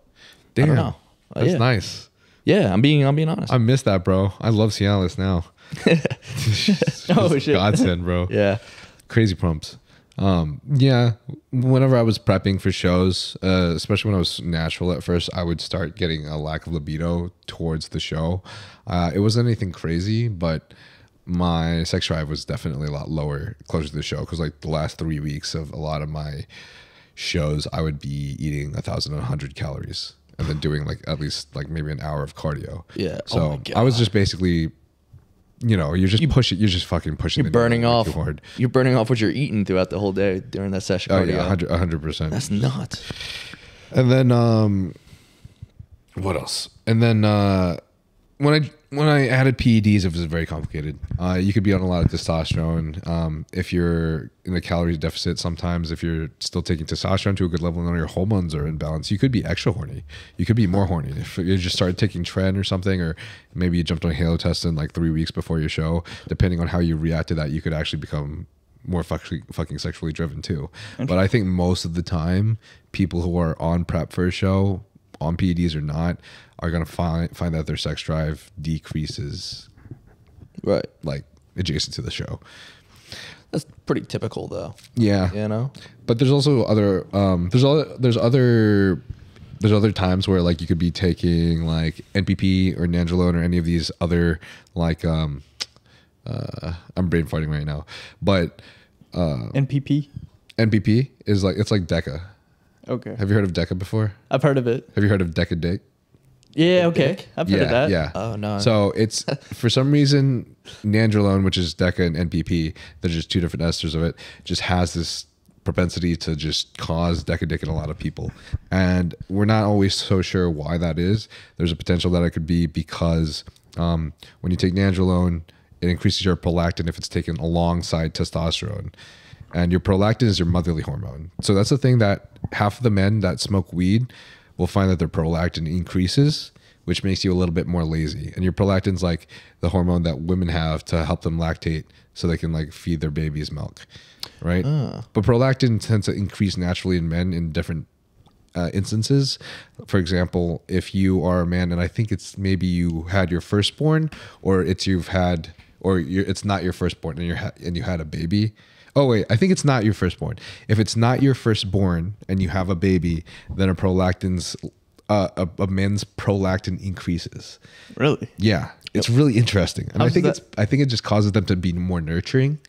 Damn. I don't know. That's Yeah. nice. Yeah, I'm being honest. I miss that, bro. I love Cialis now. Oh, shit. Godsend, bro. yeah. Crazy prumps. Yeah, whenever I was prepping for shows, especially when I was natural at first, I would start getting a lack of libido towards the show. It wasn't anything crazy, but my sex drive was definitely a lot lower closer to the show, because like the last 3 weeks of a lot of my shows, I would be eating 1,100 calories and then doing like at least like maybe an hour of cardio. Yeah. So Oh my God. I was just basically, you're just fucking pushing. You're the burning needle off. too hard. You're burning off what you're eating throughout the whole day during that session. Oh cardio. yeah, 100%. That's nuts. And then what else? And then when I added PEDs, it was very complicated. You could be on a lot of testosterone. If you're in a calorie deficit, sometimes if you're still taking testosterone to a good level and your hormones are in balance, you could be extra horny. You could be more horny. If you just started taking Tren or something, or maybe you jumped on Halotestin like 3 weeks before your show, depending on how you react to that, you could actually become more fucking sexually driven too. But I think most of the time, people who are on prep for a show, on PEDs or not, are gonna find that their sex drive decreases, Right. like adjacent to the show. That's pretty typical, though. Yeah, You know. but there's also other there's other times where like you could be taking like NPP or Nandrolone or any of these other like I'm brain farting right now, but NPP. NPP is like, it's like Deca. Okay. Have you heard of Deca before? I've heard of it. Have you heard of Deca Dick? Yeah. Okay. I've heard of that. Yeah. Oh, no. So it's for some reason Nandrolone, which is Deca, and NPP, they're just two different esters of it, just has this propensity to just cause Deca Dick in a lot of people, and we're not always so sure why that is. There's a potential that it could be because when you take Nandrolone, it increases your prolactin if it's taken alongside testosterone. And your prolactin is your motherly hormone. So that's the thing that half of the men that smoke weed will find that their prolactin increases, which makes you a little bit more lazy. And your prolactin's like the hormone that women have to help them lactate so they can like feed their babies milk, right? But prolactin tends to increase naturally in men in different instances. For example, if you are a man and I think it's maybe you had your firstborn, or it's it's not your firstborn and you had a baby. Oh wait, I think it's not your firstborn. If it's not your firstborn and you have a baby, then a man's prolactin increases. Really? Yeah, it's really interesting, and How I think does I think it just causes them to be more nurturing.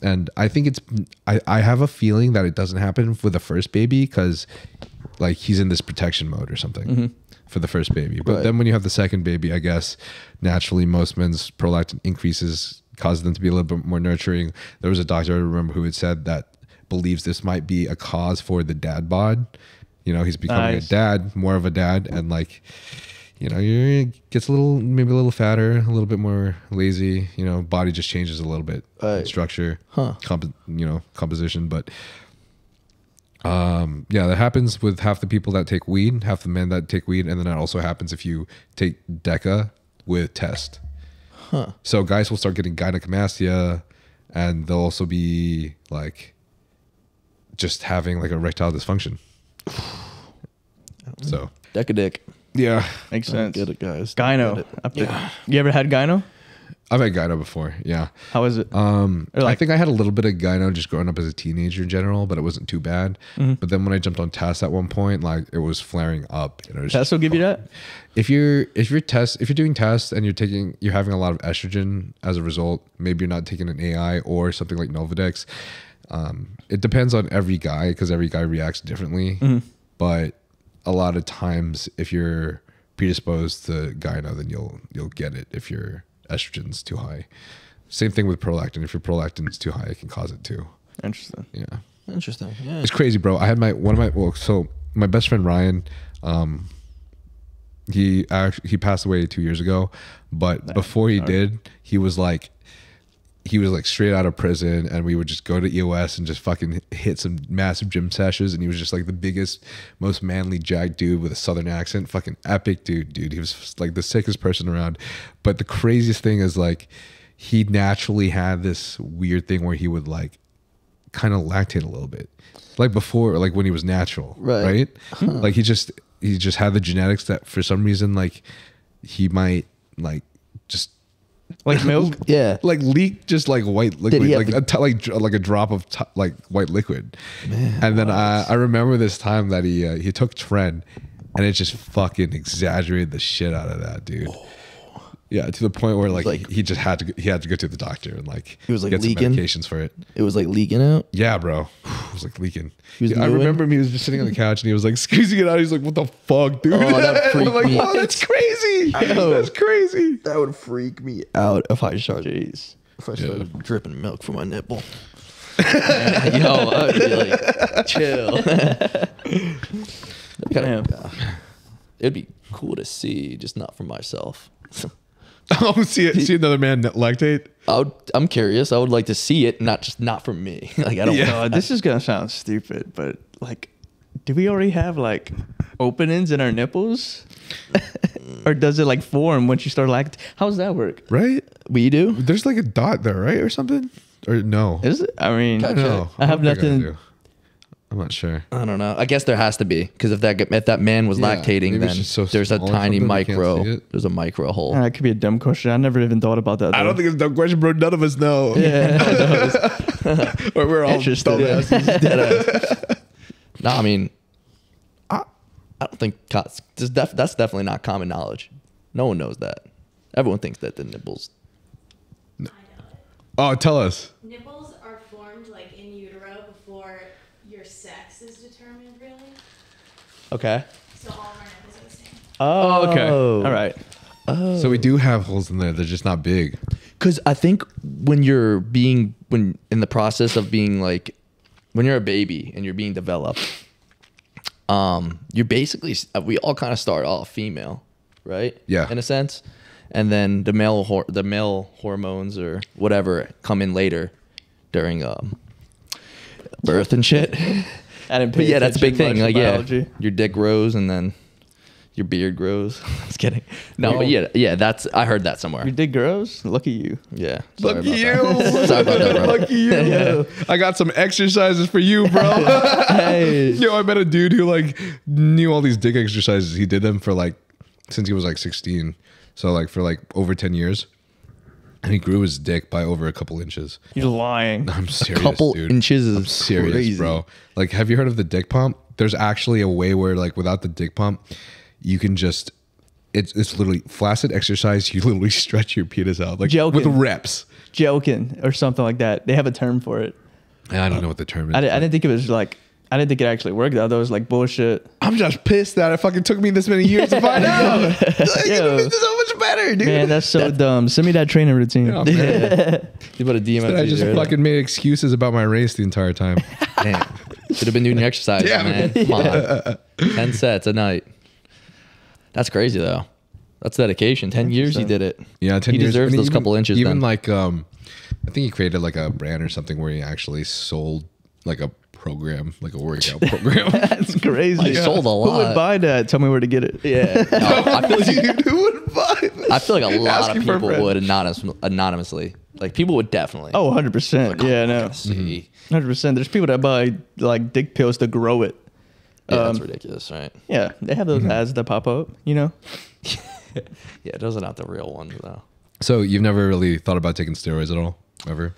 And I think I have a feeling that it doesn't happen with the first baby because like he's in this protection mode or something for the first baby. But then when you have the second baby, I guess naturally most men's prolactin increases, causes them to be a little bit more nurturing. There was a doctor I remember who had said that believes this might be a cause for the dad bod. You know, he's becoming a dad, more of a dad, and like, you know, he gets maybe a little fatter, a little bit more lazy. You know, body just changes a little bit, structure, composition. But yeah, that happens with half the people that take weed, half the men that take weed, and then that also happens if you take Deca with test. So guys will start getting gynecomastia, and they'll also be like just having like erectile dysfunction. So Deca Dick. yeah, Makes sense. Get it, guys. Gyno. You ever had gyno? I've had gyno before. Yeah. How is it? I think I had a little bit of gyno just growing up as a teenager in general, but it wasn't too bad. But then when I jumped on test at one point, like it was flaring up. You know, Tests will give you that? if you're doing tests and you're having a lot of estrogen as a result, maybe you're not taking an AI or something like Novadex. It depends on every guy because every guy reacts differently. But a lot of times, if you're predisposed to gyno, then you'll get it if your estrogen's too high. Same thing with prolactin. If your prolactin's too high, it can cause it too. Interesting. Yeah. Interesting. Yeah. It's crazy, bro. I had my best friend Ryan, he passed away 2 years ago, but before he did, he was like straight out of prison, and we would just go to EOS and just fucking hit some massive gym sessions, and he was just like the biggest, most manly jacked dude with a southern accent, fucking epic dude. He was like the sickest person around. But the craziest thing is like he naturally had this weird thing where he would like kind of lactate a little bit, like before, like when he was natural, right? Like he just had the genetics that for some reason like he might like just Like milk? Yeah. like leak just like white liquid, he like have like a drop of like white liquid. And then I remember this time that he took Tren, and it just fucking exaggerated the shit out of that dude. Yeah, to the point where like he just had to go to the doctor and like He was, like, get some leaking? medications for it. It was like leaking out. Yeah, bro, it was like leaking. was I mewing? remember him. He was just sitting on the couch and he was like squeezing it out. He's like, "What the fuck, dude?" Oh, that And freaked I'm like, me. "Wow, that's crazy. know. That's crazy." That would freak me out if I started dripping milk from my nipple. Yo, I'd be like, chill. Damn. It'd be cool to see, just not for myself. Oh, see another man lactate. I'm curious. I would like to see it, not from me. Like I don't. No, this is gonna sound stupid, but like, do we already have like openings in our nipples, or does it like form once you start lactating? How does that work? Right? We do. There's like a dot there, right, or something, or no? Is it? I mean, I don't know. I have don't think nothing. do. I'm not sure. I don't know. I guess there has to be because if that man was Yeah, lactating, maybe it's then just so there's a small or tiny something we can't micro. see it. There's a micro hole. That could be a dumb question. I never even thought about that. I though. don't think it's a dumb question, bro. None of us know. Yeah. Or we're all Interested. dumbasses. No, I mean, I don't think that's definitely not common knowledge. No one knows that. Everyone thinks that the nipples. I know it. Oh, tell us. Nipples are formed like in utero before your sex is determined, really. Okay. So all of our nipples are the same. Oh, okay. Oh. All right. So we do have holes in there. They're just not big. Because I think when in the process of being like, when you're a baby and you're being developed, you're basically, we all kind of start off female, right? Yeah. In a sense. And then the male hormones or whatever come in later during birth and shit. I didn't pay But yeah, that's a big attention thing. much Like, to yeah, biology. your dick grows and then your beard grows. Just kidding. No, but yeah, I heard that somewhere. Your dick grows? Look at you. Yeah. Sorry Lucky about that. you. Sorry about that, bro. Lucky you. I got some exercises for you, bro. Hey. Yo, I met a dude who like knew all these dick exercises. He did them for like since he was like 16. So like for like over 10 years. And he grew his dick by over a couple inches. You're lying. I'm serious, Couple dude. inches is I'm serious, crazy. bro. Like, have you heard of the dick pump? There's actually a way where like without the dick pump, you can just it's literally flaccid exercise. You literally stretch your penis out like Joking. with reps. Joking or something like that. They have a term for it. And I don't know what the term is. I didn't think it was like, I didn't think it actually worked. I thought it was like bullshit. I'm just pissed that it fucking took me this many years to find out. Like, Yo. this is so much better, dude. Man, that's so dumb. Send me that training routine. Oh, man. You put a DM out. I just fucking made excuses about my race the entire time. Should have been doing your exercise, Damn man. it. Come on. 10 sets a night. That's crazy though. That's dedication. 10 years he did it. Yeah, 10 He years. deserves And those couple inches Even then. like, I think he created like a brand or something where he actually sold like a program, like a workout program. That's crazy. He sold a Who would lot. buy that? Tell me where to get it. Yeah. No, I feel like Dude, who would buy this? I feel like a lot of Asking for a people friend. would anonymously. Like people would definitely. Oh, 100%. Yeah, no. See. 100%. There's people that buy like dick pills to grow it. Yeah, that's ridiculous, right? Yeah, they have those ads that pop up, you know? Yeah, those are not the real ones though. So you've never really thought about taking steroids at all, ever?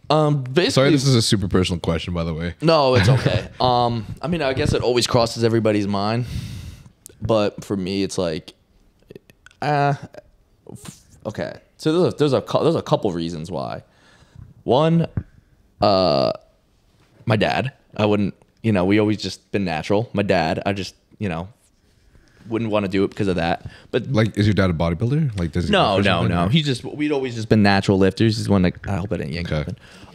Basically, Sorry, this is a super personal question, by the way. No, it's okay. I mean, I guess it always crosses everybody's mind, but for me, it's like, okay. So there's a couple reasons why. One, my dad. I wouldn't. You know, we always just been natural. My dad. I just wouldn't want to do it because of that. But Like, is your dad a bodybuilder? Like, does he no. go for something? We'd always just been natural lifters. He's one that I hope I didn't yank Okay.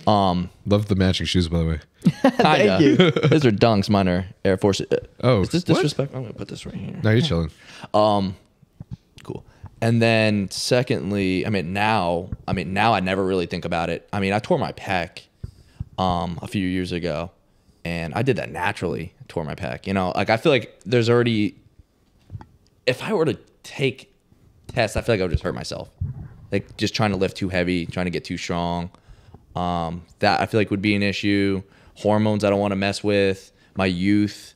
open. Love the matching shoes, by the way. Thank you. Those are Dunks. Mine are Air Force. Oh, is this what? disrespect? I'm gonna put this right here. No, you're chilling. Cool. And then secondly, now I never really think about it. I mean, I tore my pec a few years ago, and I did that naturally. I tore my pec. You know, like I feel like there's already. If I were to take tests, I feel like I would just hurt myself. Like just trying to lift too heavy, trying to get too strong. That I feel like would be an issue. Hormones I don't want to mess with. My youth.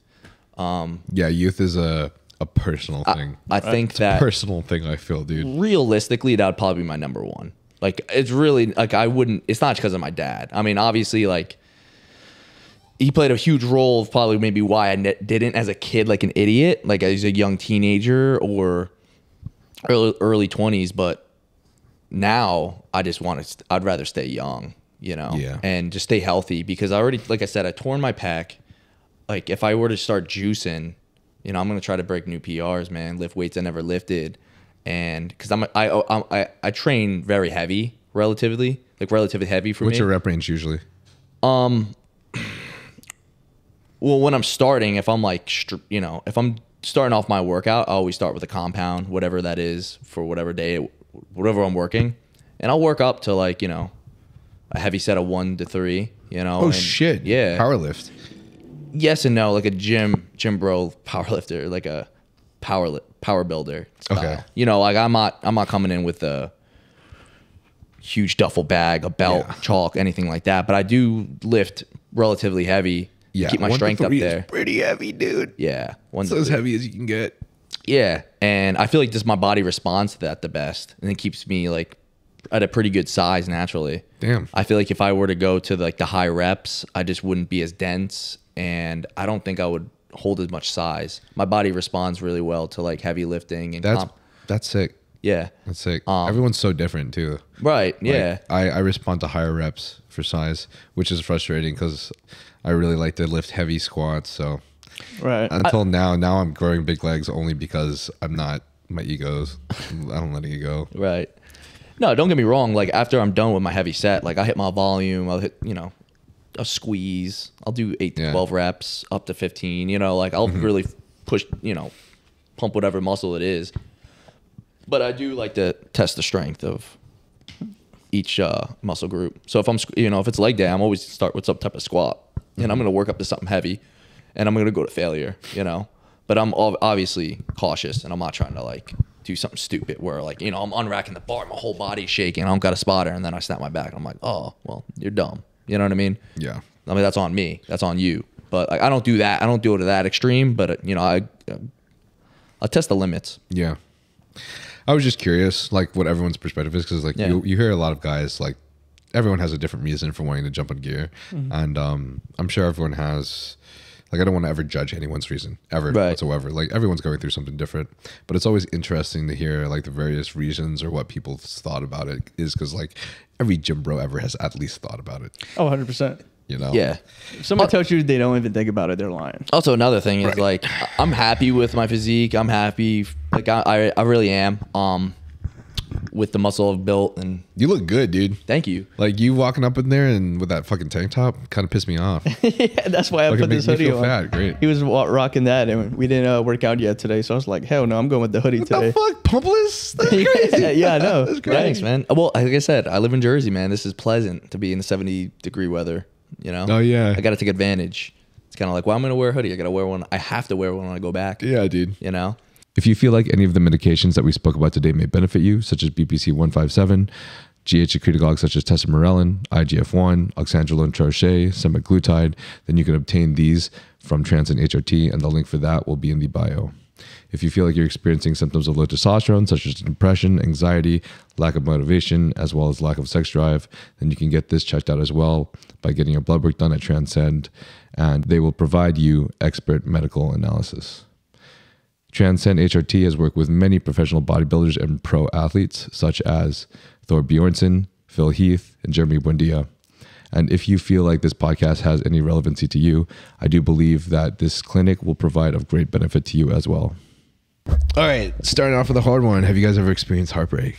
Yeah, youth is a personal thing. I think that Personal thing, I feel, dude. realistically, that would probably be my number one. Like, it's really, like, I wouldn't, it's not because of my dad. I mean, obviously, like, he played a huge role of probably maybe why I didn't as a kid, like an idiot, like as a young teenager or early 20s. But now I just I'd rather stay young, you know, Yeah. and just stay healthy because I already, like I said, I torn my pec. Like, if I were to start juicing, you know, I'm going to try to break new PRs, man, lift weights I never lifted. And because I train very heavy, relatively heavy for What's me. your rep range usually? Well, when I'm starting, if I'm like, if I'm starting off my workout, I always start with a compound, whatever that is for whatever day, whatever I'm working. And I'll work up to like, you know, a heavy set of 1 to 3, you know. Oh and shit. Yeah. Power lift. Yes and no, like a gym bro power lifter, like a power builder style. Okay. You know, like I'm not coming in with a huge duffel bag, a belt, Yeah. chalk, anything like that. But I do lift relatively heavy. Yeah. Keep my 1 to strength up 3 is there. pretty heavy, dude. Yeah. It's as heavy as you can get. Yeah. And I feel like just my body responds to that the best. And it keeps me like at a pretty good size naturally. Damn. I feel like if I were to go to like the high reps, I just wouldn't be as dense, and I don't think I would hold as much size. My body responds really well to like heavy lifting and That's sick. yeah. That's sick. Everyone's so different too. Right. Like, Yeah. I respond to higher reps for size, which is frustrating because I really like to lift heavy squats. So Right. until now I'm growing big legs only because I'm not my egos. I don't let it go. Right. No, don't get me wrong. Like after I'm done with my heavy set, like I hit my volume, I'll hit, you know, a squeeze. I'll do 8 to Yeah. 12 reps up to 15, you know, like I'll really push, you know, pump whatever muscle it is. But I do like to test the strength of each muscle group. So if I'm, you know, if it's leg day, I'm always start with some type of squat, and I'm going to work up to something heavy, and I'm going to go to failure, you know. But I'm obviously cautious, and I'm not trying to like do something stupid where like, you know, I'm unracking the bar, my whole body's shaking, I don't got a spotter, and then I snap my back, and I'm like, oh, well, you're dumb. You know what I mean? Yeah. I mean, that's on me. That's on you. But like, I don't do that. I don't do it to that extreme. But you know, I test the limits. Yeah. I was just curious, like, what everyone's perspective is, because, like, Yeah. you hear a lot of guys, like, everyone has a different reason for wanting to jump on gear. And I'm sure everyone has, like, I don't want to ever judge anyone's reason, ever, Right. whatsoever. Like, everyone's going through something different. But it's always interesting to hear, like, the various reasons or what people's thought about it is, because, like, every gym bro ever has at least thought about it, Oh, 100%. you know? Yeah. If someone tells you they don't even think about it, they're lying. Also, another thing is Right. like, I'm happy with my physique. I'm happy. Like, I really am. With the muscle I've built, and You look good, dude. thank you. Like, you walking up in there and with that fucking tank top kind of pissed me off. Yeah, that's why I Like, it put this makes me hoodie feel on. fat. Great. He was rocking that, and we didn't work out yet today. So I was like, hell no, I'm going with the hoodie What today. the fuck? Pumpless? That's crazy. Yeah, I know. That's crazy. Thanks, man. Well, like I said, I live in Jersey, man. This is pleasant to be in the 70-degree weather. You know? Oh, yeah. I got to take advantage. It's kind of like, well, I'm going to wear a hoodie. I got to wear one. I have to wear one when I go back. Yeah, dude. You know? If you feel like any of the medications that we spoke about today may benefit you, such as BPC 157, GH secretagogues such as tesamorelin, IGF-1, oxandrolone trochet, semaglutide, then you can obtain these from Transcend HRT, and the link for that will be in the bio. If you feel like you're experiencing symptoms of low testosterone, such as depression, anxiety, lack of motivation, as well as lack of sex drive, then you can get this checked out as well by getting your blood work done at Transcend, and they will provide you expert medical analysis. Transcend HRT has worked with many professional bodybuilders and pro athletes, such as Thor Bjornsson, Phil Heath, and Jeremy Buendia. And if you feel like this podcast has any relevancy to you, I do believe that this clinic will provide of great benefit to you as well. All right, starting off with a hard one. Have you guys ever experienced heartbreak?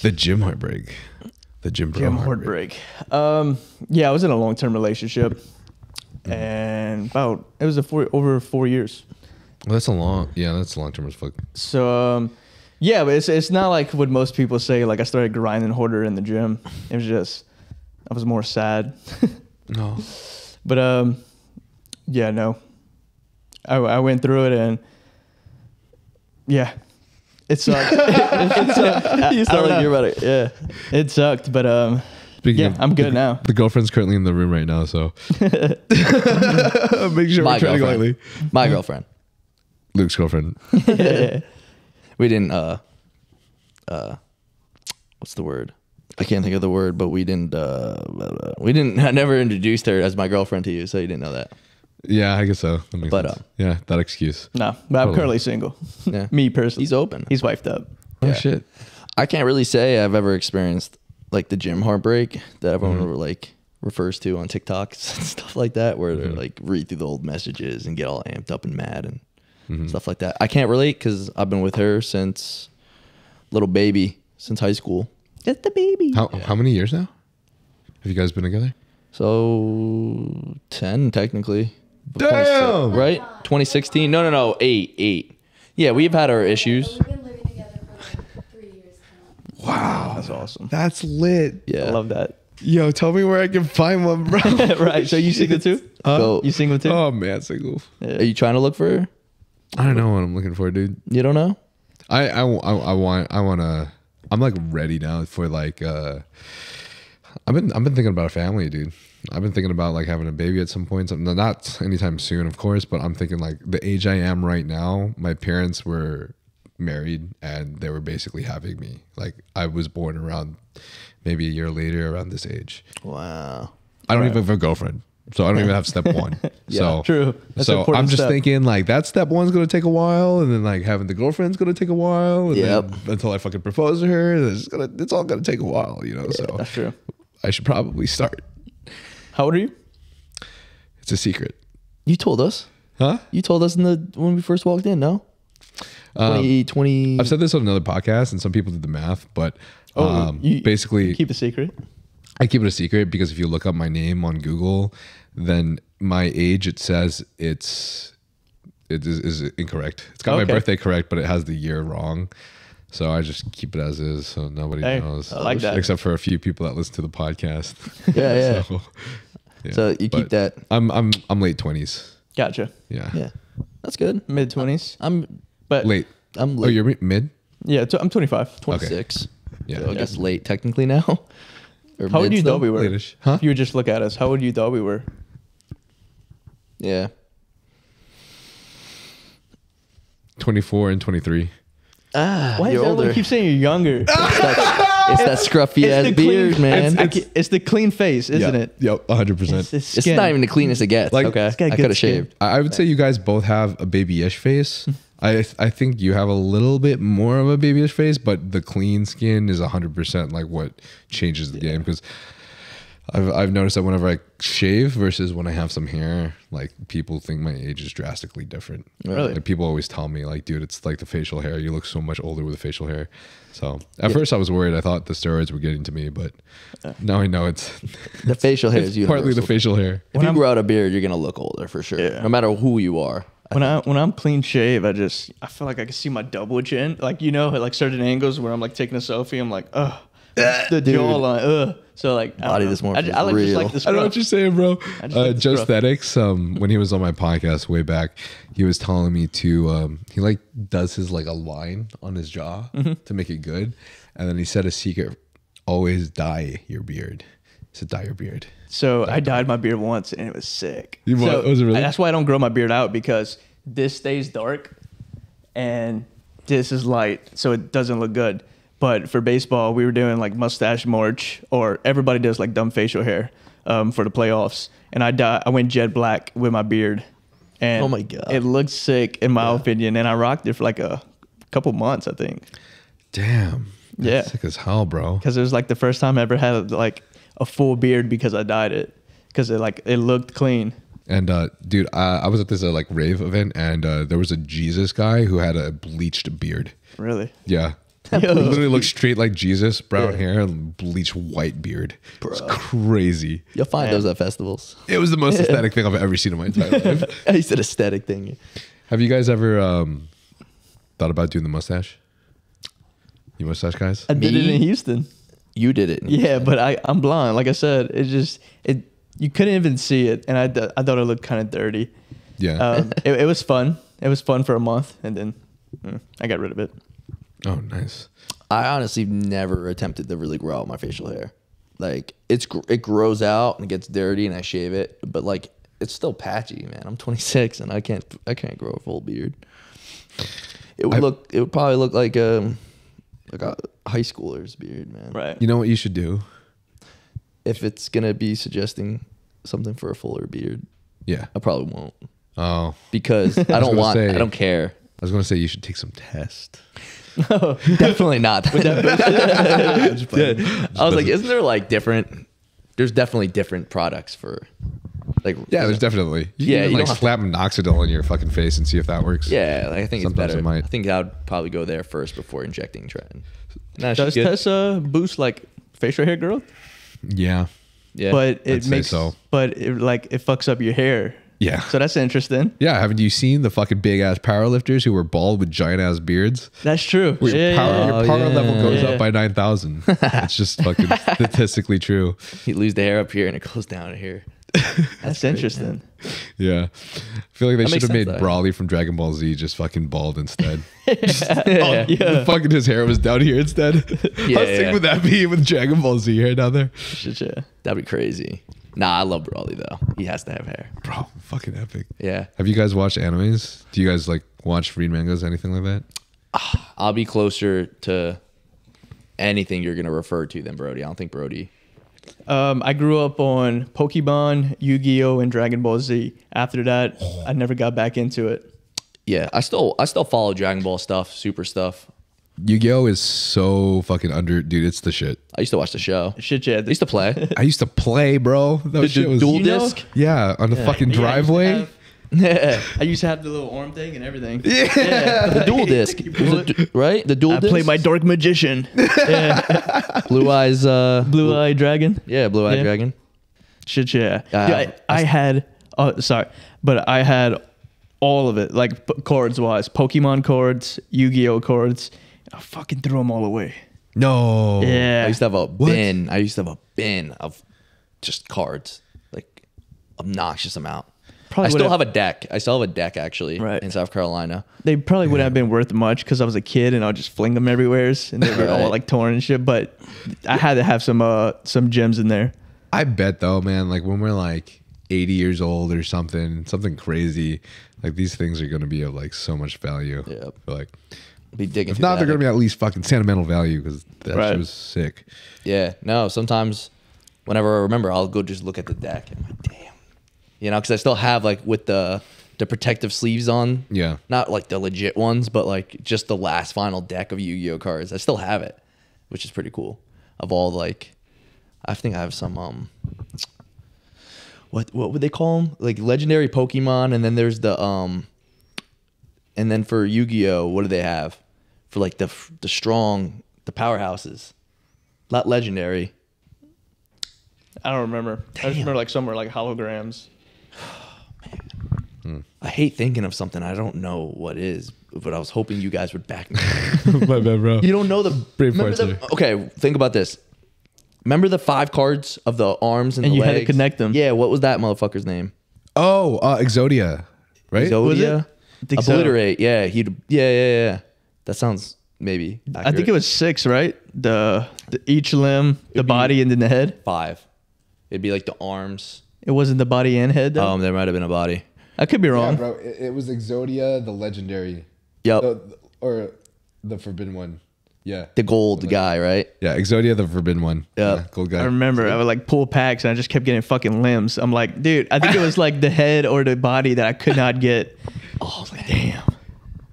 The gym heartbreak. The gym bro Gym heartbreak. heartbreak. Yeah, I was in a long-term relationship, and it was over 4 years. Well, that's a long term as fuck. So, yeah, but it's not like what most people say. Like I started grinding harder in the gym. It was just I was more sad. No. But yeah, no. I went through it, and yeah, it sucked. it sucked. You sound like you're about to, yeah. It sucked, but Speaking yeah, of, I'm good now. The girlfriend's currently in the room right now, so make sure My we're treading girlfriend. lightly. My girlfriend. Luke's girlfriend. We didn't, what's the word? I can't think of the word, but I never introduced her as my girlfriend to you, so you didn't know that. Yeah, I guess so. That makes But, sense. Yeah, that excuse. No, but I'm Totally. currently single. Yeah. Me personally. He's open. He's wifed up. Oh Yeah. shit. I can't really say I've ever experienced like the gym heartbreak that everyone like refers to on TikToks and stuff like that, where they're like read through the old messages and get all amped up and mad and stuff like that. I can't relate because I've been with her since little baby, since high school. Just the baby. How many years now? Have you guys been together? So 10 technically. Damn. Right? 2016? No. 8. Yeah, we've had our issues. We've been living together for like 3 years now. Wow. That's awesome. That's lit. Yeah. I love that. Yo, tell me where I can find one, bro. Right. So you single too? Go. You single too? Oh man, single. Are you trying to look for her? I don't know what I'm looking for, dude. You don't know? I wanna. I'm like ready now for like. I've been thinking about a family, dude. I've been thinking about like having a baby at some point. Not anytime soon, of course, but I'm thinking like the age I am right now. My parents were married and they were basically having me. Like I was born around maybe a year later, around this age. Wow. I don't even have a girlfriend, so I don't even have step one. So True. That's an so important I'm just step. thinking like that step one's gonna take a while, and then like having the girlfriend's gonna take a while, and Yep. then until I fucking propose to her, it's all gonna take a while, you know. So That's true. I should probably start. How old are you? It's a secret, You told us. huh? You told us when we first walked in, no? 2020. I've said this on another podcast, and some people did the math, but You basically, keep a secret. I keep it a secret because if you look up my name on Google, then my age it says it is incorrect. It's got my Okay. birthday correct, but it has the year wrong. So I just keep it as is, so nobody Hey, knows. I like that. except for a few people that listen to the podcast. Yeah. So, yeah. So you keep But that. I'm late 20s. Gotcha. Yeah. Yeah. That's good. Mid 20s. I'm But Late. I'm Oh, late. you're mid. yeah, I'm 25. 26. Yeah. So I guess late technically now. Or How old mid you still? thought we were? Late-ish. Huh? If you would just look at us, how would you thought we were? Yeah. 24 and 23. Ah, Why you're does everyone older. keep saying you're younger? It's that scruffy It's ass the beard, clean- man. It's the clean face, isn't it? Yep. 100%. It's, the It's skin. not even the cleanest it gets. Like- Okay, It's got I good could have skin. shaved. I would say you guys both have a babyish face. I think you have a little bit more of a babyish face, but the clean skin is 100% like what changes the game. Because I've noticed that whenever I shave versus when I have some hair, like people think my age is drastically different. Really? Like, people always tell me like, dude, it's like the facial hair. You look so much older with the facial hair. So at first I was worried. I thought the steroids were getting to me, but now I know it's The facial hair is partly the universal. facial hair. If you grow out a beard, you're gonna look older for sure. Yeah. No matter who you are. When I'm clean shave, I feel like I can see my double chin. Like at like certain angles where I'm like taking a selfie, I'm like, ugh, the jawline, ugh. So like I don't Body know. dysmorphia I like is just like real. the I know what scruff. you're saying, bro. I just like the Joe scruff. Aesthetics, when he was on my podcast way back, he was telling me to he like does his like a line on his jaw to make it good, and then he said a secret: always dye your beard. He said dye your beard. So I dyed my beard once and it was sick. You So was it really? That's why I don't grow my beard out, because this stays dark and this is light, so it doesn't look good. But for baseball, we were doing like mustache march, or everybody does like dumb facial hair for the playoffs. And I went jet black with my beard. And Oh my God. it looked sick in my opinion. And I rocked it for like a couple months, I think. Damn. That's Yeah. sick as hell, bro. Because it was like the first time I ever had like a full beard because I dyed it. Because it looked clean. And dude, I was at this like rave event, and there was a Jesus guy who had a bleached beard. Really. Yeah. Yo. He literally looked straight like Jesus, brown hair and bleached white beard. It's crazy. You'll find those at festivals. It was the most aesthetic thing I've ever seen in my entire life. I said aesthetic thing. Have you guys ever thought about doing the mustache? You mustache guys? I did Me? it in Houston. You did it. Yeah, but I'm blind. Like I said, you couldn't even see it, and I thought it looked kind of dirty. Yeah. It was fun. It was fun for a month, and then I got rid of it. Oh, nice. I honestly never attempted to really grow out my facial hair. Like it grows out and it gets dirty, and I shave it, but like it's still patchy, man. I'm 26 and I can't grow a full beard. It would probably look like a high schooler's beard, man. Right. You know what you should do? If it's gonna be suggesting something for a fuller beard, Yeah. I probably won't, Oh, because I don't gonna want. say- I don't care. I was going to say you should take some test. Definitely not. I was like, isn't there like different? There's definitely different products for, like. Yeah, there's definitely. You Yeah, can you like don't have slap minoxidil on your fucking face and see if that works. Yeah, like, I think Sometimes it's better. it might. I think I would probably go there first before injecting Trenton. Nah, Does she's good. Tessa boost like facial hair growth? Yeah. Yeah, But I'd it say makes so. but it fucks up your hair. Yeah. So that's interesting. Yeah, haven't you seen the fucking big ass powerlifters who were bald with giant ass beards? That's true. Where your Oh, power yeah. level goes Yeah. up by 9,000. It's just fucking statistically true. You lose the hair up here and it goes down to here. That's interesting. Yeah. I feel like they That should makes have made sense, though. Brawly from Dragon Ball Z just fucking bald instead. Yeah. Fucking his hair was down here instead. Yeah, How sick yeah. would that be with Dragon Ball Z hair down there? Shit, yeah. That'd be crazy. Nah, I love Brawly though. He has to have hair. Bro, fucking epic. Yeah. Have you guys watched animes? Do you guys like watch read mangas, anything like that? I'll be closer to anything you're gonna refer to than Brody. I don't think Brody. I grew up on Pokemon, Yu-Gi-Oh, and Dragon Ball Z. After that, I never got back into it. Yeah, I still follow Dragon Ball stuff, Super stuff. Yu-Gi-Oh is so fucking dude, it's the shit. I used to watch the show. Shit, yeah. I used to play. I used to play, bro. That shit was dual You know- disc. yeah, on the fucking Yeah, I used to driveway. have- I used to have the little arm thing and everything. The dual disc, right? The dual I disc. played my Dark Magician. Blue Eyes. Blue Eye Dragon. Yeah, Blue Eye Yeah. Dragon. Shit, yeah. Yeah, Yeah, I had, sorry, but I had all of it, like cards wise, Pokemon cards, Yu-Gi-Oh cards. I fucking threw them all away. No. Yeah. I used to have a bin. I used to have a bin of just cards, like obnoxious amount. Probably I still would've- have a deck. I still have a deck actually Right. in South Carolina. They probably wouldn't have been worth much because I was a kid and I'll just fling them everywhere and they were all Right. like torn and shit. But I had to have some gems in there. I bet though, man, like when we're like 80 years old or something crazy, like these things are going to be of like so much value. Yep. Like, Be digging. if through not, that. they're going to be at least fucking sentimental value because that Right. shit was sick. Yeah. No. Sometimes, whenever I remember, I'll go just look at the deck and I'm like, damn. You know, because I still have like with the protective sleeves on. Yeah. Not like the legit ones, but like just the last final deck of Yu-Gi-Oh cards. I still have it, which is pretty cool. Of all like, I think I have some what would they call them? Like legendary Pokemon, and then there's the and then for Yu-Gi-Oh, what do they have? For like the strong, the powerhouses, not legendary. I don't remember. I just remember like somewhere like holograms. I hate thinking of something I don't know what is, but I was hoping you guys would back me. My bad, bro. You don't know the Brave remember Hearts the- Okay, think about this. Remember the 5 cards of the arms and And the you had to legs? connect them. Yeah, what was that motherfucker's name? Oh, Exodia, right? Zodia? I think so. Obliterate. Yeah, yeah. That sounds maybe I think accurate. it was 6, right? The each limb, the body, and then the head. 5. It'd be like the arms. It wasn't the body and head though. There might have been a body. I could be Yeah, wrong. bro. It was Exodia, the legendary. Yep. Or the forbidden one. Yeah. The gold guy, right? Yeah, Exodia, the forbidden one. Yeah. Gold guy. I remember I would like pull packs and I just kept getting fucking limbs. I'm like, dude, I think it was like the head or the body that I could not get. Oh, I was like, damn.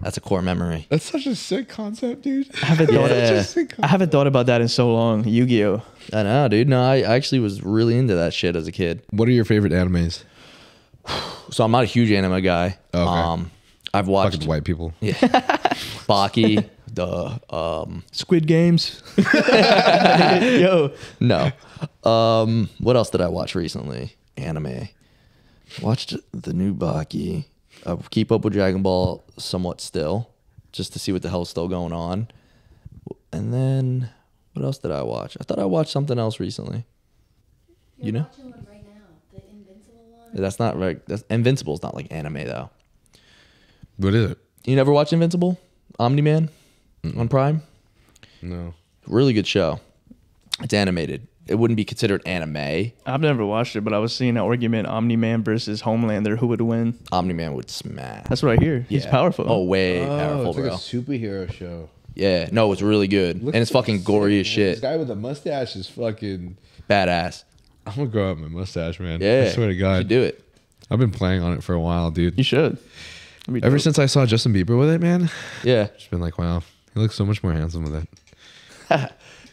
That's a core memory. That's such a sick concept, dude. I haven't thought. Yeah. I haven't thought about that in so long. Yu-Gi-Oh. I know, dude. No, I actually was really into that shit as a kid. What are your favorite animes? So I'm not a huge anime guy. Okay. I've watched Fucking white people. Baki, the Squid Games. Yo, no. What else did I watch recently? Anime. Watched the new Baki. I keep up with Dragon Ball somewhat still, just to see what the hell's still going on. And then what else did I watch? I thought I watched something else recently. You're You know? watching one right now, the Invincible one. That's not right. Invincible's not like anime though. What is it? You never watch Invincible? Omni-Man on Prime? No. Really good show. It's animated. It wouldn't be considered anime. I've never watched it, but I was seeing an argument: Omni-Man versus Homelander. Who would win? Omni-Man would smash. That's what I hear. He's Yeah. powerful. Oh, way powerful, bro. superhero show. Yeah, no, it's really good. And it's fucking gory as shit. guy with a mustache is fucking. Badass. I'm gonna grow out my mustache, man. Yeah. I swear to You God. should do it. I've been playing on it for a while, dude. You should. That'd be Ever dope. since I saw Justin Bieber with it, man, Yeah. just been like, wow, he looks so much more handsome with it.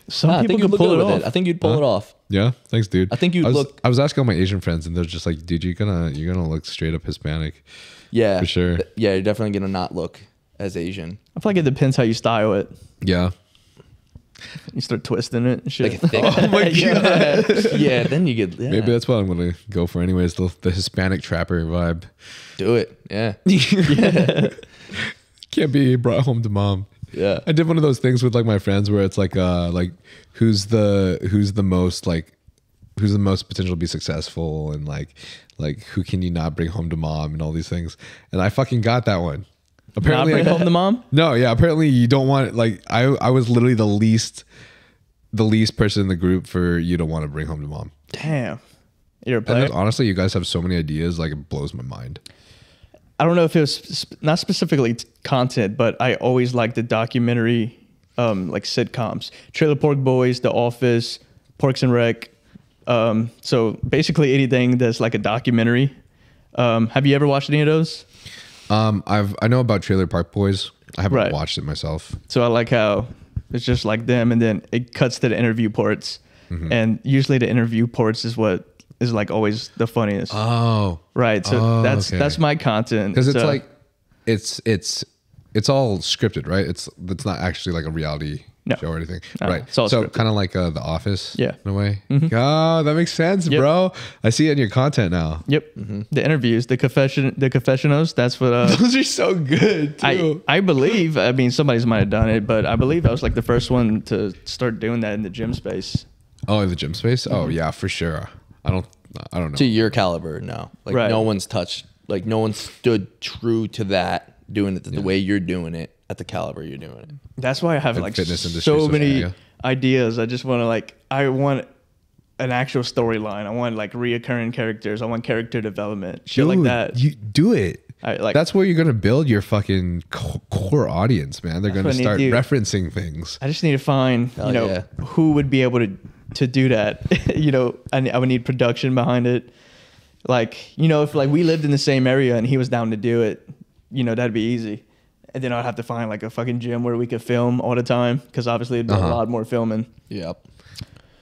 Some I people think can you'd look pull good it with off. it. I think you'd pull Huh? it off. Yeah, thanks, dude. I think you'd look- I was asking all my Asian friends, and they're just like, dude, you're gonna look straight up Hispanic. Yeah. For sure. Yeah, you're definitely going to not look as Asian. I feel like it depends how you style it. Yeah. You start twisting it and shit. Like a thick. Oh my yeah. Yeah, then you get. Yeah. Maybe that's what I'm gonna go for anyways. The Hispanic trapper vibe. Do it. Yeah. Can't be brought home to mom. Yeah. I did one of those things with like my friends where it's like who's the most potential to be successful, and like who can you not bring home to mom, and all these things. And I fucking got that one. Not Apparently bring home the mom. No, yeah, apparently you don't want it. Like I was literally the least person in the group for you to want to bring home to mom. Damn, you're a And player. honestly, you guys have so many ideas, like it blows my mind. I don't know if it was not specifically content, but I always liked the documentary, like sitcoms, Trailer Park Boys, The Office, Parks and Rec. So basically anything that's like a documentary. Have you ever watched any of those? I know about Trailer Park Boys. I haven't Right. watched it myself. So I like how it's just like them, and then it cuts to the interview parts, and usually the interview parts is what is like always the funniest, Oh, right? So oh, that's okay. my content because it's So- like it's all scripted, right? It's not actually like a reality No. show or anything, No, right? it's all So scripted. kind of like The Office, Yeah. in a way. Oh, that makes sense, Yep. bro. I see it in your content now. Yep, the interviews, the confessionals. That's what Those are so good too. I believe. I mean, somebody's might have done it, but I believe I was like the first one to start doing that in the gym space. Oh, in the gym space? Oh yeah, for sure. I don't know. To your caliber, no. Like Right. no one's touched. Like no one stood true to that, doing it the way you're doing it at the caliber you're doing it. That's why I have Like like fitness industry, so social many media. ideas. I just want to I want an actual storyline. I want like reoccurring characters. I want character development, shit like Dude, that. You do it. I, like That's where you're gonna build your fucking core audience, man. They're gonna what I need start to do. referencing things. I just need to find Hell yeah. who would be able to do that. I would need production behind it. Like if like we lived in the same area and he was down to do it, that'd be easy. And then I'd have to find like a fucking gym where we could film all the time, because obviously it'd be a lot more filming. Yep.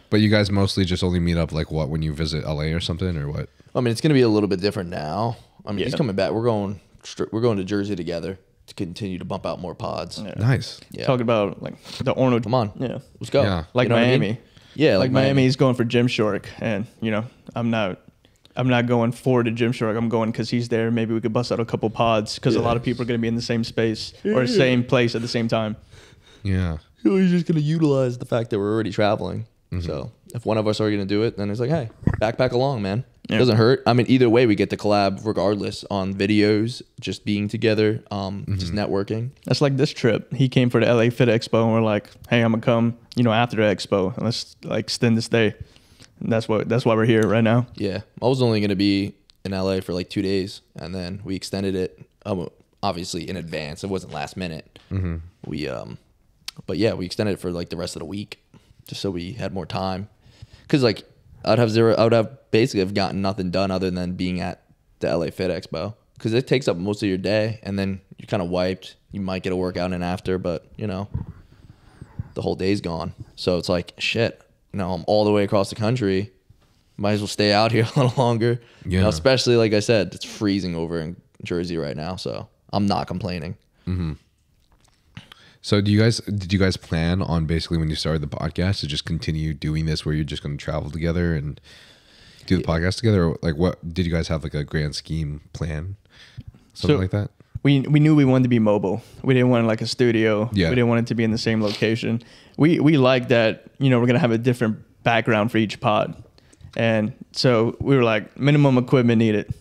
But you guys mostly just only meet up like what, when you visit LA or something, or what? I mean, it's gonna be a little bit different now. I mean, he's Yeah. coming back. We're going to Jersey together to continue to bump out more pods. Yeah. Nice. Yeah. Talking about like the Arnold. Come on. Yeah. Let's go. Yeah. Like You know what I mean? Miami. Yeah, Like Miami's going for Gymshark, and I'm not going for the Gymshark. I'm going because he's there. Maybe we could bust out a couple pods, because a lot of people are going to be in the same space or same place at the same time. Yeah. He's just gonna utilize the fact that we're already traveling. So if one of us are gonna do it, then it's like, hey, backpack along, man. Yeah. It doesn't hurt. I mean, either way, we get to collab regardless on videos, just being together, just networking. That's like this trip. He came for the LA Fit Expo, and we're like, hey, I'm gonna come, after the expo, and let's like extend the stay. And that's why we're here right now. Yeah, I was only gonna be in LA for like 2 days, and then we extended it. Obviously in advance. It wasn't last minute. We but yeah, we extended it for like the rest of the week, just so we had more time. Cause like I would have basically have gotten nothing done other than being at the LA Fit Expo, because it takes up most of your day, and then you're kind of wiped. You might get a workout in after, but the whole day's gone. So it's like, shit, I'm all the way across the country. Might as well stay out here a little longer. Yeah. Especially like I said, it's freezing over in Jersey right now, so I'm not complaining. So did you guys plan on basically when you started the podcast to just continue doing this, where you're just going to travel together and do the podcast together? Or like, what did you guys have like a grand scheme plan? Something So- like that? We knew we wanted to be mobile. We didn't want like a studio. Yeah. We didn't want it to be in the same location. We like that, we're gonna have a different background for each pod. And so we were like, minimum equipment needed.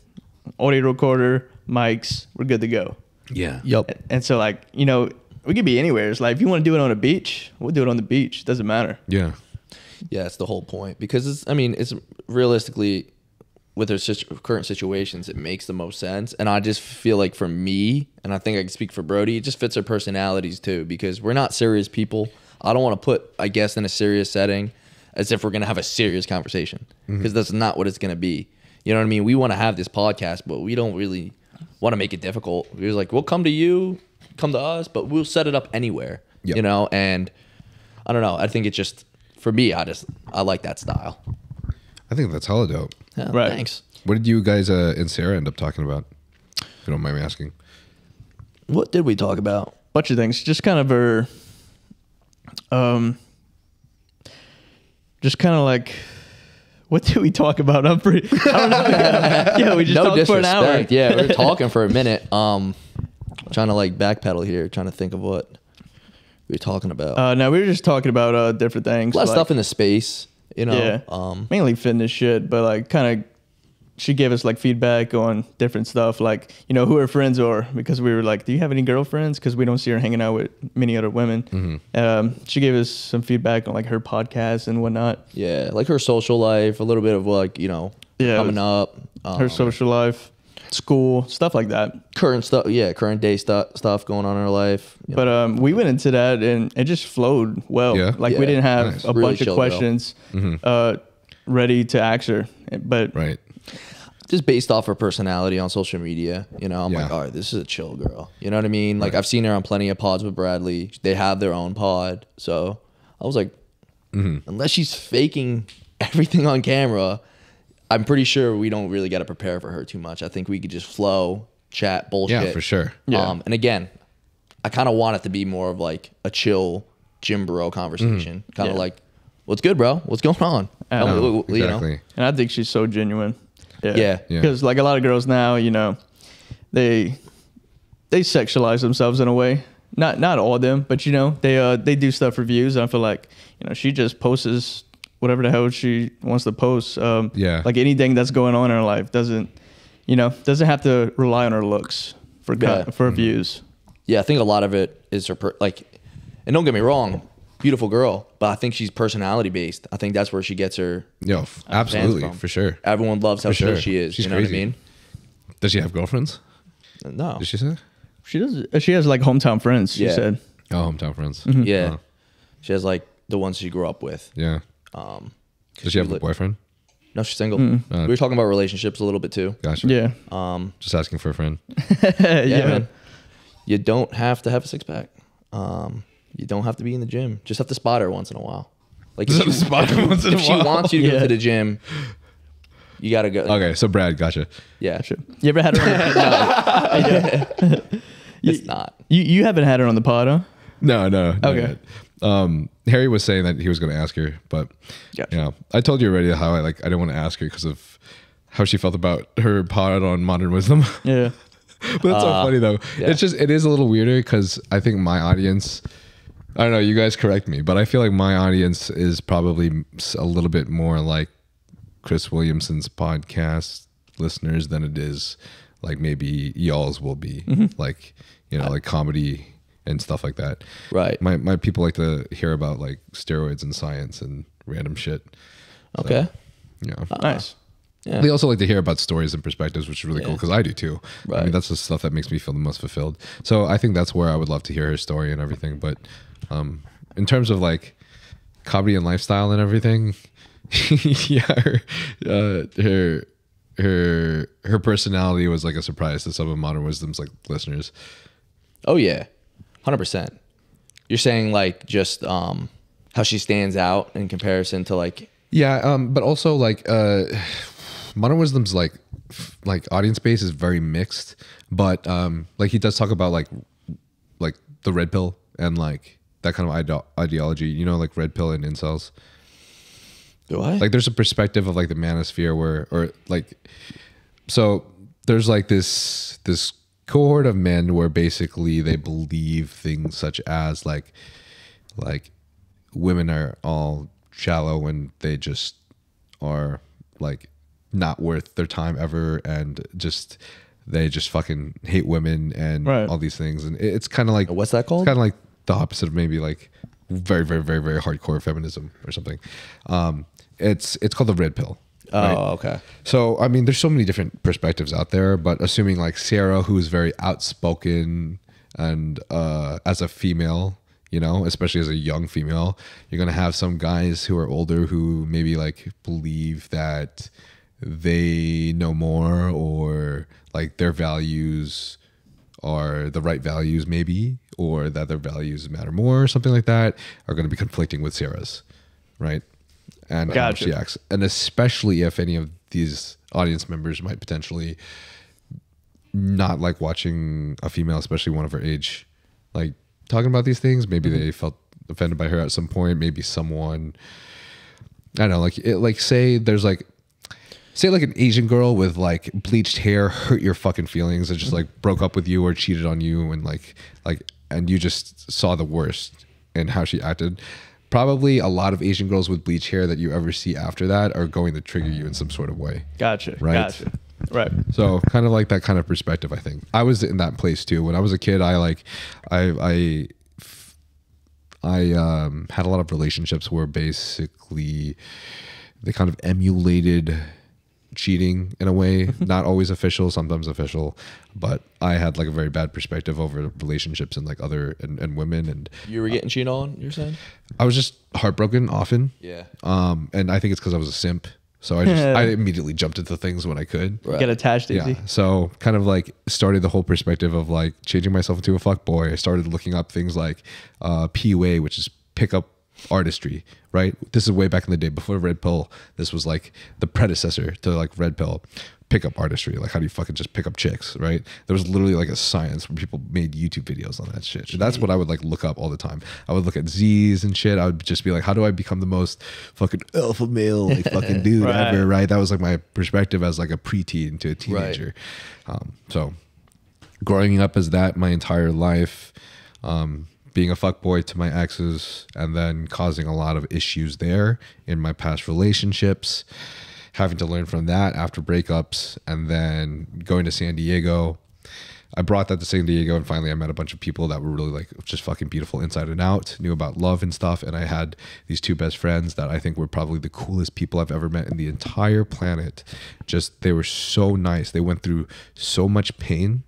Audio recorder, mics, we're good to go. Yeah. Yep. And so like, we could be anywhere. It's like if you want to do it on a beach, we'll do it on the beach. Doesn't matter. Yeah. Yeah, that's the whole point. Because it's realistically, with our current situations, it makes the most sense. And I just feel like for me, and I think I can speak for Brody, it just fits our personalities too, because we're not serious people. I don't want to put a guest in a serious setting as if we're going to have a serious conversation, because that's not what it's going to be. You know what I mean? We want to have this podcast, but we don't really want to make it difficult. We're like, we'll come to you, come to us, but we'll set it up anywhere, Yep. and I don't know. I think it just, for me, I like that style. I think that's hella dope. Yeah, Right. Thanks. What did you guys and Sarah end up talking about? If you don't mind me asking. What did we talk about? Bunch of things. Just kind of our just kind of like, what did we talk about? I don't know. Yeah, we just No talked for an hour. disrespect. Yeah, we were talking for a minute. Trying to like backpedal here, trying to think of what we were talking about. No, we were just talking about different things. A lot of like- stuff in the space, you know. Yeah. Mainly fitness shit, but like kind of she gave us like feedback on different stuff, like, you know, who her friends are, because we were like, do you have any girlfriends? Because we don't see her hanging out with many other women. She gave us some feedback on like her podcast and whatnot. Yeah, like her social life, a little bit of like, you know, Yeah. coming up, Her social life, school, stuff like that. current stuff. Yeah, current day stuff going on in her life. you know. But we went into that and it just flowed well. Yeah? Like Yeah. we didn't have Nice. a Really bunch of chill girl. questions ready to ask her. But Right. Just based off her personality on social media, you know, I'm Yeah. like, all right, this is a chill girl. You know what I mean? Like I've seen her on plenty of pods with Bradley. They have their own pod, so I was like, unless she's faking everything on camera, I'm pretty sure we don't really got to prepare for her too much. I think we could just flow, chat, bullshit. Yeah, for sure. Yeah. And again, I kind of want it to be more of like a chill gym bro conversation. Kind of Yeah. like, what's good, bro? What's going on? Tell me, No, you know? exactly. and I think she's so genuine. Yeah. Yeah. Because like a lot of girls now, you know, they sexualize themselves in a way. Not all of them, but you know, they do stuff for views. And I feel like, you know, she just posts whatever the hell she wants to post. Yeah. Like anything that's going on in her life doesn't have to rely on her looks for Yeah. for views. Yeah, I think a lot of it is her and don't get me wrong, beautiful girl, but I think she's personality based. I think that's where she gets her. Yo, absolutely, from. for sure. Everyone loves how For chill sure. she is. She's you know crazy. what I mean? Does she have girlfriends? No. Did she say? She does. She has like hometown friends. She Yeah. said. Oh, hometown friends. Yeah. Oh, She has like the ones she grew up with. yeah. Um, Does she have a li- boyfriend? No, she's single. We were talking about relationships a little bit too. Gotcha. Yeah. Just asking for a friend. Yeah, man. You don't have to have a six pack. You don't have to be in the gym. Just have to spot her once in a while. Like Just have to spot her once in a if she while. wants you to go Yeah. to the gym, you gotta go. Okay, so Brad, gotcha. Yeah, You ever had her? it's not. You haven't had her on the pod, huh? No, not Okay. yet. Harry was saying that he was going to ask her, but Gotcha. yeah, I told you already how I didn't want to ask her because of how she felt about her pod on Modern Wisdom. Yeah. But that's so funny though. yeah. It is a little weirder because I think my audience, I don't know, you guys correct me, but I feel like my audience is probably a little bit more like Chris Williamson's podcast listeners than it is like maybe y'all's will be, like, you know, like comedy and stuff like that. Right. My people like to hear about like steroids and science and random shit. Okay. Yeah. Nice. Yeah. They also like to hear about stories and perspectives, which is really cool Yeah. because I do too. I Right. mean, that's the stuff that makes me feel the most fulfilled. So I think that's where I would love to hear her story and everything. But in terms of like comedy and lifestyle and everything, yeah, her personality was like a surprise to some of Modern Wisdom's like listeners. Oh yeah, 100%. You're saying like just how she stands out in comparison to like. Yeah, but also like Modern Wisdom's like audience base is very mixed, but like he does talk about like the red pill and like that kind of ideology, you know, like red pill and incels. Do I? Like there's a perspective of like the manosphere where, or like, so there's like this cohort of men where basically they believe things such as like women are all shallow and they just are like not worth their time ever, and just they just fucking hate women and Right. all these things, and it's kind of like, What's that called? It's kind of like the opposite of maybe like very very very very hardcore feminism or something. It's called the red pill. Oh, okay. So, I mean, there's so many different perspectives out there, but assuming like Sarah, who is very outspoken and as a female, you know, especially as a young female, you're going to have some guys who are older who maybe like believe that they know more or like their values are the right values maybe, or that their values matter more or something like that, are going to be conflicting with Sarah's, right? And how Gotcha. she acts, and especially if any of these audience members might potentially not like watching a female, especially one of her age, like talking about these things. Maybe they felt offended by her at some point. Maybe someone I don't know, like say there's like, say like an Asian girl with like bleached hair hurt your fucking feelings and just like broke up with you or cheated on you and like and you just saw the worst in how she acted. Probably a lot of Asian girls with bleached hair that you ever see after that are going to trigger you in some sort of way. Gotcha. Right. Gotcha. Right. So kind of like that kind of perspective, I think. I was in that place too. When I was a kid, I had a lot of relationships where basically they kind of emulated cheating in a way, not always official, sometimes official, but I had like a very bad perspective over relationships and like other and women, and You were getting cheated on, you're saying? I was just heartbroken often. Yeah. And I think it's because I was a simp. So I immediately jumped into things when I could. Right. Get attached easy. Yeah. So kind of like started the whole perspective of like changing myself into a fuck boy. I started looking up things like PUA, which is pickup artistry, right? This is way back in the day before Red Pill. This was like the predecessor to like Red Pill. Pickup artistry, like how do you fucking just pick up chicks, right? There was literally like a science where people made YouTube videos on that shit. That's what I would like look up all the time. I would look at Z's and shit. I would just be like, how do I become the most fucking alpha male, like fucking dude Right. ever, right? That was like my perspective as like a preteen to a teenager. So growing up as that my entire life, being a fuckboy to my exes and then causing a lot of issues there in my past relationships, having to learn from that after breakups, and then going to San Diego. I brought that to San Diego, and finally I met a bunch of people that were really like just fucking beautiful inside and out, knew about love and stuff. And I had these two best friends that I think were probably the coolest people I've ever met in the entire planet. Just, they were so nice. They went through so much pain,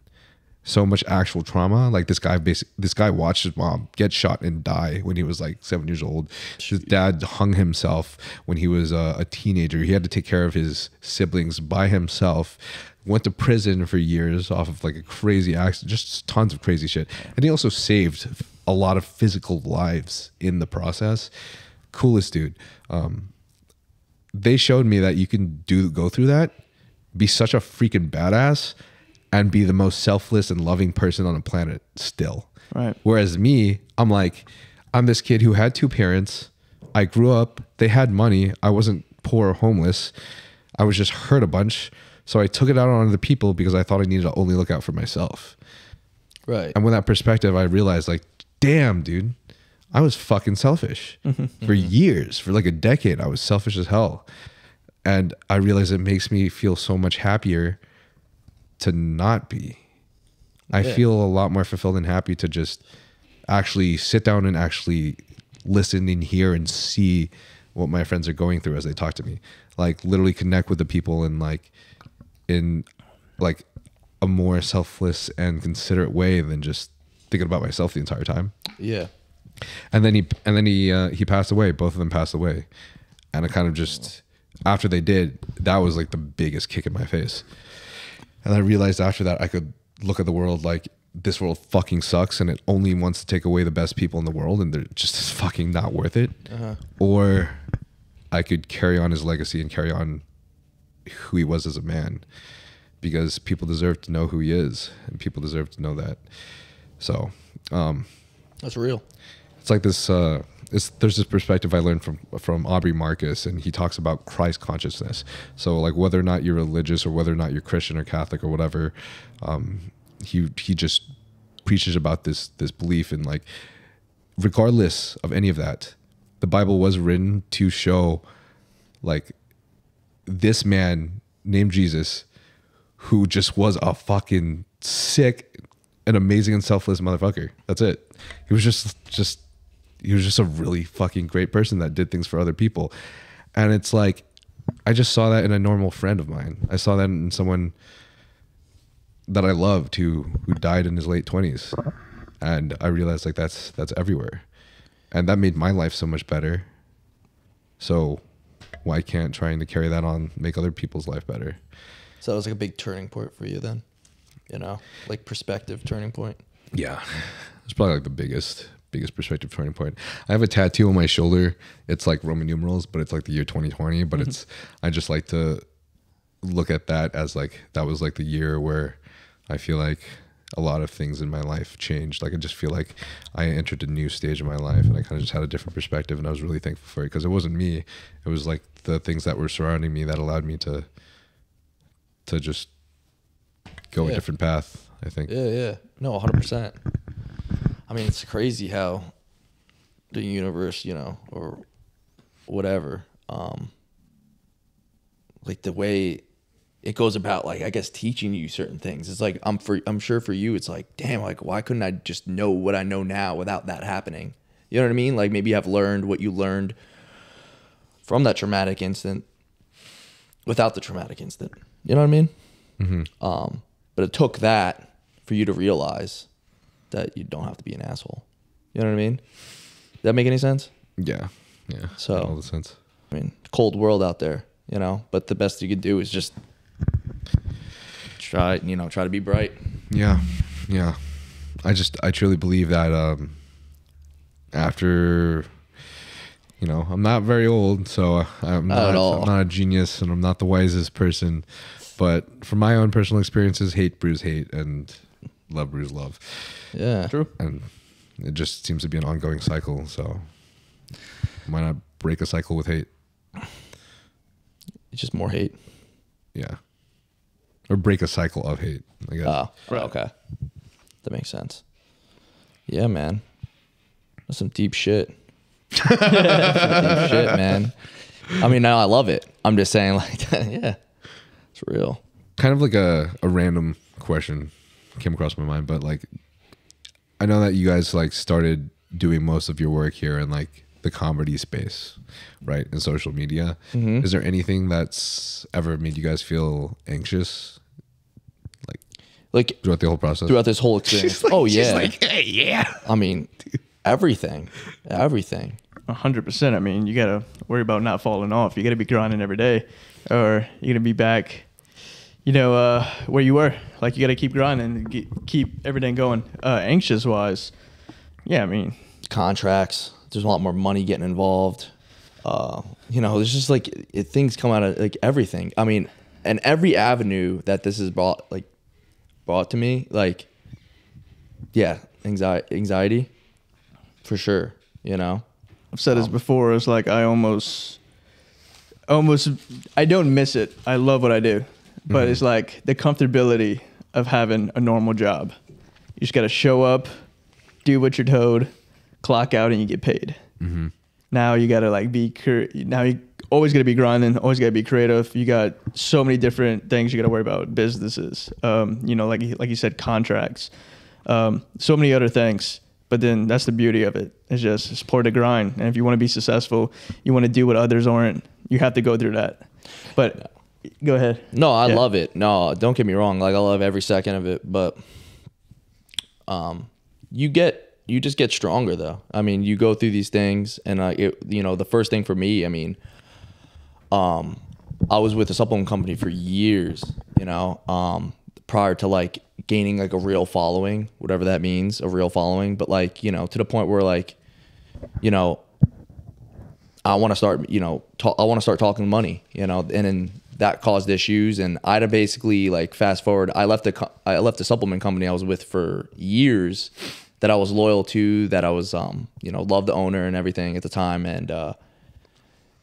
so much actual trauma. Like this guy watched his mom get shot and die when he was like 7 years old. His dad hung himself when he was a teenager. He had to take care of his siblings by himself. Went to prison for years off of like a crazy accident, just tons of crazy shit. And he also saved a lot of physical lives in the process. Coolest dude. They showed me that you can go through that, be such a freaking badass, and be the most selfless and loving person on the planet still. Right. Whereas me, I'm like, I'm this kid who had two parents. I grew up, they had money. I wasn't poor or homeless. I was just hurt a bunch. So I took it out on other people because I thought I needed to only look out for myself. Right. And with that perspective, I realized like, damn, dude, I was fucking selfish for years. For like a decade, I was selfish as hell. And I realized it makes me feel so much happier to not be. I feel a lot more fulfilled and happy to just actually sit down and actually listen and hear and see what my friends are going through as they talk to me. Like literally connect with the people in like a more selfless and considerate way than just thinking about myself the entire time. Yeah. And then he passed away. Both of them passed away. And I kind of just, after they did, that was like the biggest kick in my face. And I realized after that I could look at the world like this world fucking sucks and it only wants to take away the best people in the world and they're just fucking not worth it. Or I could carry on his legacy and carry on who he was as a man, because people deserve to know who he is and people deserve to know that. So That's real. it's like this there's this perspective I learned from Aubrey Marcus, and he talks about Christ consciousness. So like whether or not you're religious or whether or not you're Christian or Catholic or whatever, he just preaches about this belief in like, regardless of any of that, the Bible was written to show like this man named Jesus, who just was a fucking sick and amazing and selfless motherfucker. That's it. He was just a really fucking great person that did things for other people. And it's like, I just saw that in a normal friend of mine. I saw that in someone that I loved who died in his late 20s. And I realized like that's everywhere. And that made my life so much better. So why can't trying to carry that on make other people's life better? So that was like a big turning point for you then, you know, like perspective turning point. Yeah. It's probably like the biggest perspective turning point. I have a tattoo on my shoulder. It's like Roman numerals, but it's like the year 2020. But I just like to look at that as like, that was like the year where I feel like a lot of things in my life changed. Like I just feel like I entered a new stage of my life, and I kind of just had a different perspective, and I was really thankful for it because it wasn't me. It was like the things that were surrounding me that allowed me to just go a different path, I think. Yeah. No, 100%. I mean, it's crazy how the universe, you know, or whatever, like the way it goes about, like, I guess teaching you certain things. It's like, I'm sure for you, it's like, damn, like, why couldn't I just know what I know now without that happening? You know what I mean? Like, maybe I've learned what you learned from that traumatic incident without the traumatic incident. You know what I mean? Mm-hmm. But it took that for you to realize that you don't have to be an asshole. You know what I mean? Does that make any sense? Yeah. So, all the sense. I mean, cold world out there, you know, but the best you can do is just try to be bright. Yeah. I truly believe that after, you know, I'm not very old, so I'm not a genius, and I'm not the wisest person, but from my own personal experiences, hate brews hate and love brews love. Yeah. True. And it just seems to be an ongoing cycle, so why not break a cycle with hate? It's just more hate. Yeah. Or break a cycle of hate, I guess. Oh, right. Okay. That makes sense. Yeah, man. That's some deep shit. That's some deep shit, man. I mean, now I love it. I'm just saying, like, yeah, it's real. Kind of like a random question came across my mind, but like, I know that you guys like started doing most of your work here in like the comedy space, right? In social media. Mm-hmm. Is there anything that's ever made you guys feel anxious? Like throughout the whole process? Throughout this whole experience. She's like, hey, yeah. I mean, everything. 100%. I mean, you gotta worry about not falling off. You gotta be grinding every day, or you're gonna be back, you know, where you were. Like, you gotta keep grinding and keep everything going. Anxious wise, yeah, I mean, Contracts. There's a lot more money getting involved. You know, there's just like things come out of like everything. I mean, and every avenue that this is brought to me, like, yeah, anxiety for sure. You know, I've said this before. It's like I almost, I don't miss it. I love what I do, but it's like the comfortability of having a normal job. You just got to show up, do what you're told, clock out, and you get paid. Mm-hmm. Now you got to like now you always got to be grinding, always got to be creative. You got so many different things you got to worry about. Businesses, you know, like you said, contracts, so many other things. But then that's the beauty of it. It's part of the grind. And if you want to be successful, you want to do what others aren't, you have to go through that. But go ahead. No, I love it. No, don't get me wrong. Like, I love every second of it. But you just get stronger, though. I mean, you go through these things, and you know, the first thing for me, I mean, I was with a supplement company for years, you know, prior to like gaining like a real following, whatever that means, a real following. But like, you know, to the point where like, you know, I want to start, you know, I want to start talking money, you know, and then that caused issues. And I had to basically like fast forward. I left the supplement company I was with for years that I was loyal to, that I was, you know, loved the owner and everything at the time. And,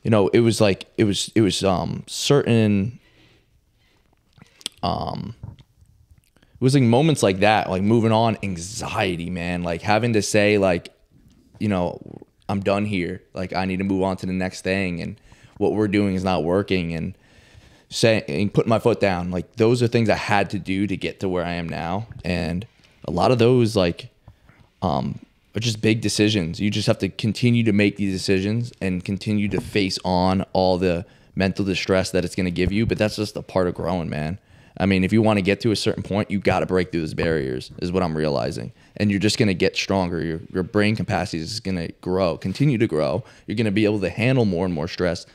you know, it was like, it was certain, it was like moments like that, like moving on, anxiety, man, like having to say like, you know, I'm done here. Like, I need to move on to the next thing, and what we're doing is not working, and putting my foot down. Like, those are things I had to do to get to where I am now. And a lot of those like, are just big decisions. You just have to continue to make these decisions and continue to face on all the mental distress that it's going to give you. But that's just a part of growing, man. I mean, if you want to get to a certain point, you got to break through those barriers, is what I'm realizing. And you're just going to get stronger. Your brain capacity is going to grow, continue to grow. You're going to be able to handle more and more stress.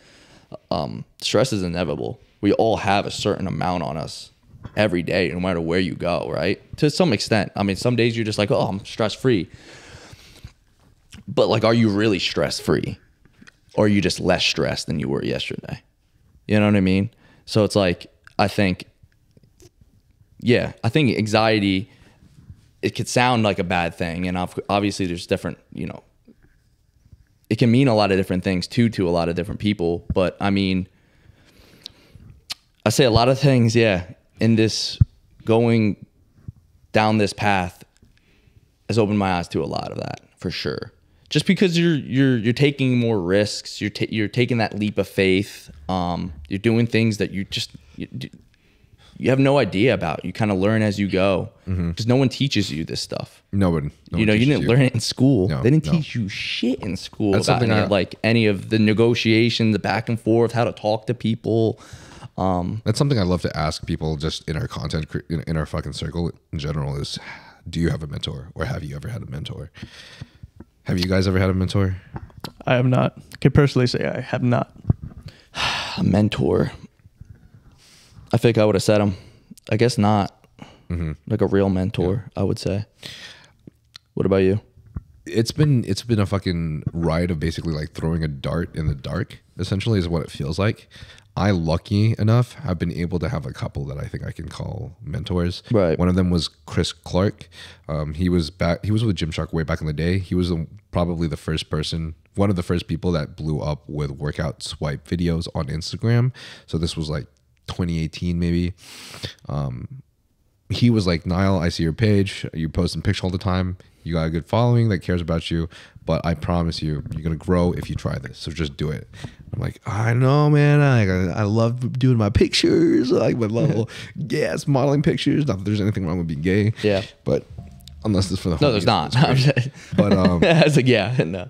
Stress is inevitable. We all have a certain amount on us every day, no matter where you go, right? To some extent. I mean, some days you're just like, oh, I'm stress-free. But like, are you really stress-free? Or are you just less stressed than you were yesterday? You know what I mean? So it's like, I think anxiety it could sound like a bad thing, and obviously there's different, it can mean a lot of different things to a lot of different people. But I mean, I say a lot of things, in this going down this path has opened my eyes to a lot of that, for sure. Just because you're taking more risks, you're taking that leap of faith. You're doing things that you have no idea about. You kind of learn as you go, because no one teaches you this stuff. No one you didn't learn it in school. No, they didn't no. teach you shit in school That's about something any of the negotiation, the back and forth, how to talk to people. That's something I love to ask people just in our content, in our fucking circle in general is, do you have a mentor, or have you ever had a mentor? Have you guys ever had a mentor? I have not. I can personally say I have not. A mentor. I think I would have said him. I guess not. Like a real mentor, I would say. What about you? It's been a fucking ride of basically like throwing a dart in the dark, essentially, is what it feels like. I, lucky enough, have been able to have a couple that I think I can call mentors. Right. One of them was Chris Clark. He was with Gymshark way back in the day. He was probably the first person, one of the first people that blew up with workout swipe videos on Instagram. So this was like 2018 maybe. He was like, Niall, I see your page. You're posting pictures all the time. You got a good following that cares about you, but I promise you, you're going to grow if you try this. So just do it. I'm like, I know, man. I love doing my pictures. I like my level. Yes, modeling pictures. Not that there's anything wrong with being gay. Yeah. But unless it's for the No, there's not. But I was like, no.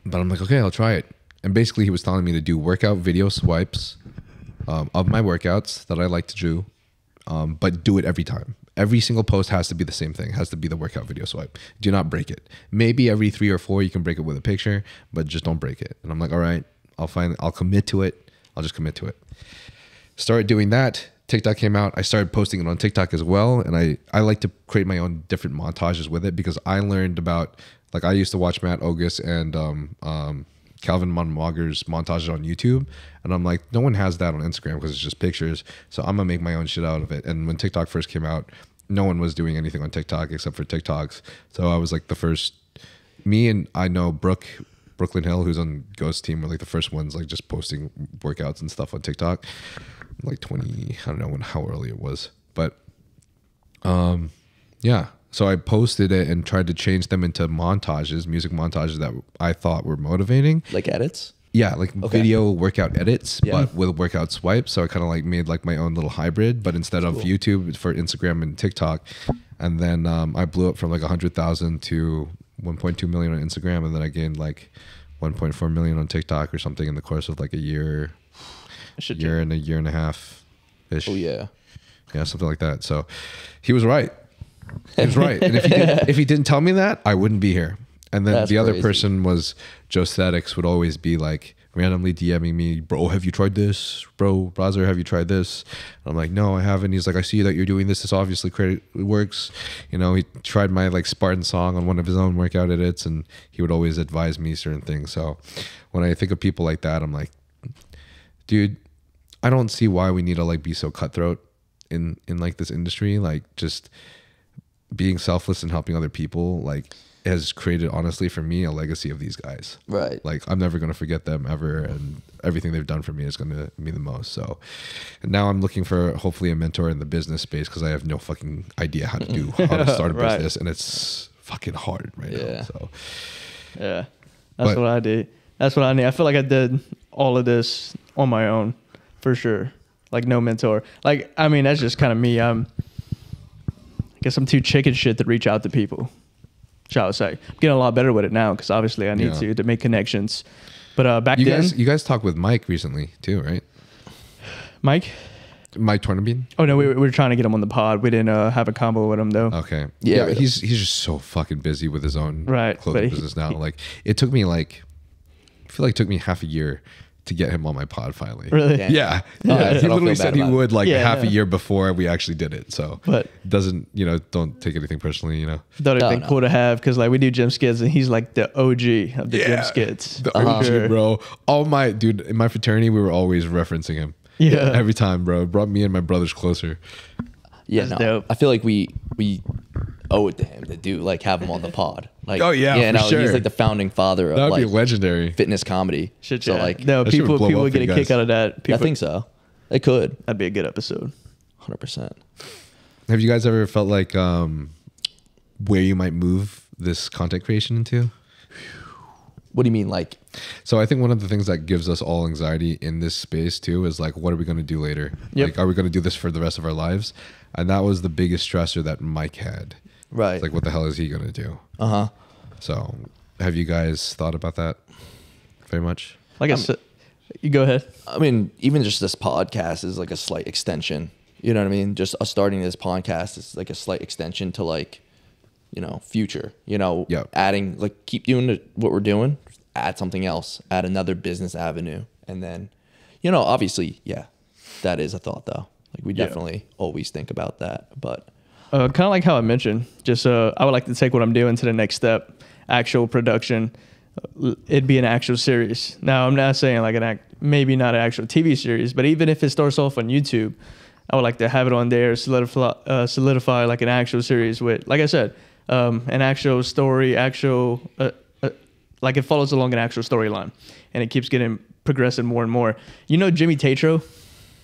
But I'm like, okay, I'll try it. And basically, he was telling me to do workout video swipes of my workouts that I like to do, but do it every time. Every single post has to be the same thing. It has to be the workout video swipe. Do not break it. Maybe every 3 or 4 you can break it with a picture, but just don't break it. And I'm like, all right, I'll commit to it. I'll just commit to it. Started doing that. TikTok came out. I started posting it on TikTok as well. And I like to create my own different montages with it, because I learned about, like, I used to watch Matt Ogus and Calvin Monmager's montages on YouTube, and I'm like, no one has that on Instagram because it's just pictures, so I'm gonna make my own shit out of it. And when TikTok first came out, no one was doing anything on TikTok except for TikToks, so I was like the first. Me and I know Brooklyn Hill, who's on Ghost Team, were like the first ones like just posting workouts and stuff on TikTok, like 20, I don't know how early it was, but yeah. So I posted it and tried to change them into montages, music montages that I thought were motivating. Like edits? Yeah, like video workout edits, Yeah. but with workout swipes. So I kind of like made like my own little hybrid, but instead of YouTube, for Instagram and TikTok. And then I blew up from like 100,000 to 1.2 million on Instagram, and then I gained like 1.4 million on TikTok or something in the course of like a year and a half ish. Oh, yeah. Yeah, something like that. So he was right. He was right. And if he didn't tell me that, I wouldn't be here. And then That's the other crazy. person was Joe Statics, would always be like randomly DMing me, bro, have you tried this? Bro, browser, have you tried this? And I'm like, no, I haven't. He's like, I see that you're doing this. This obviously works. You know, he tried my like Spartan song on one of his own workout edits, and he would always advise me certain things. So when I think of people like that, I'm like, dude, I don't see why we need to like be so cutthroat in like this industry. Like, just being selfless and helping other people, like, has created, honestly, for me, a legacy of these guys. Right. Like, I'm never going to forget them ever, and everything they've done for me is going to mean the most. So, and now I'm looking for hopefully a mentor in the business space, because I have no fucking idea how to start a Right. business, and it's fucking hard right now. Yeah. So Yeah, that's But- what I did. That's what I need. I feel like I did all of this on my own, for sure. Like, no mentor. Like, I mean, that's just kind of me. I guess I'm too chicken shit to reach out to people, shall I say. I'm getting a lot better with it now, because obviously I need Yeah. to make connections. But back you then, guys talked with Mike recently too, right? Mike? Mike Tornabine. Oh, no, we were trying to get him on the pod. We didn't have a combo with him, though. Okay. Yeah, Yeah, but- he's just so fucking busy with his own Right, clothing but business now. Like, it took me I feel like it took me half a year to get him on my pod finally. Really? Yeah. Yeah. Oh, Yeah. I He don't feel literally bad said he about it. would like Yeah, half a no. year before we actually did it. So But doesn't, don't take anything personally, thought it'd No, been no. cool to have, because like we do gym skids, and he's like the OG of the gym Yeah. skids. The For OG, sure. bro. In my fraternity, we were always referencing him. Yeah. Every time, bro. It brought me and my brothers closer. Yeah, That's no. dope. I feel like we owe it to him to do like have him on the pod. Like, Oh, yeah, for no, sure. he's like the founding father of That would like be legendary. fitness comedy. Shit, So yeah. like, no, that shit would people blow people up would for get a you kick guys. out of that. People, I think so. It could, that'd be a good episode. 100%. Have you guys ever felt like where you might move this content creation into? What do you mean, like? So I think one of the things that gives us all anxiety in this space too is like, what are we going to do later? Yep. Like, are we going to do this for the rest of our lives? And that was the biggest stressor that Mike had. Right. It's like, what the hell is he going to do? Uh-huh. So have you guys thought about that very much? Like I said, you go ahead. I mean, even just this podcast is like a slight extension. You know what I mean? Just us starting this podcast is like a slight extension to like, you know, future. You know, Yep. adding like keep doing what we're doing, add something else, add another business avenue, and then, you know, obviously, yeah, that is a thought though. Like we Yeah. definitely always think about that, but Kind of like how I mentioned, just I would like to take what I'm doing to the next step, actual production. It'd be an actual series. Now, I'm not saying like maybe not an actual TV series, but even if it starts off on YouTube, I would like to have it on there, solidify like an actual series with, like I said, an actual story, like it follows along an actual storyline, and it keeps getting progressing more and more. You know Jimmy Tatro?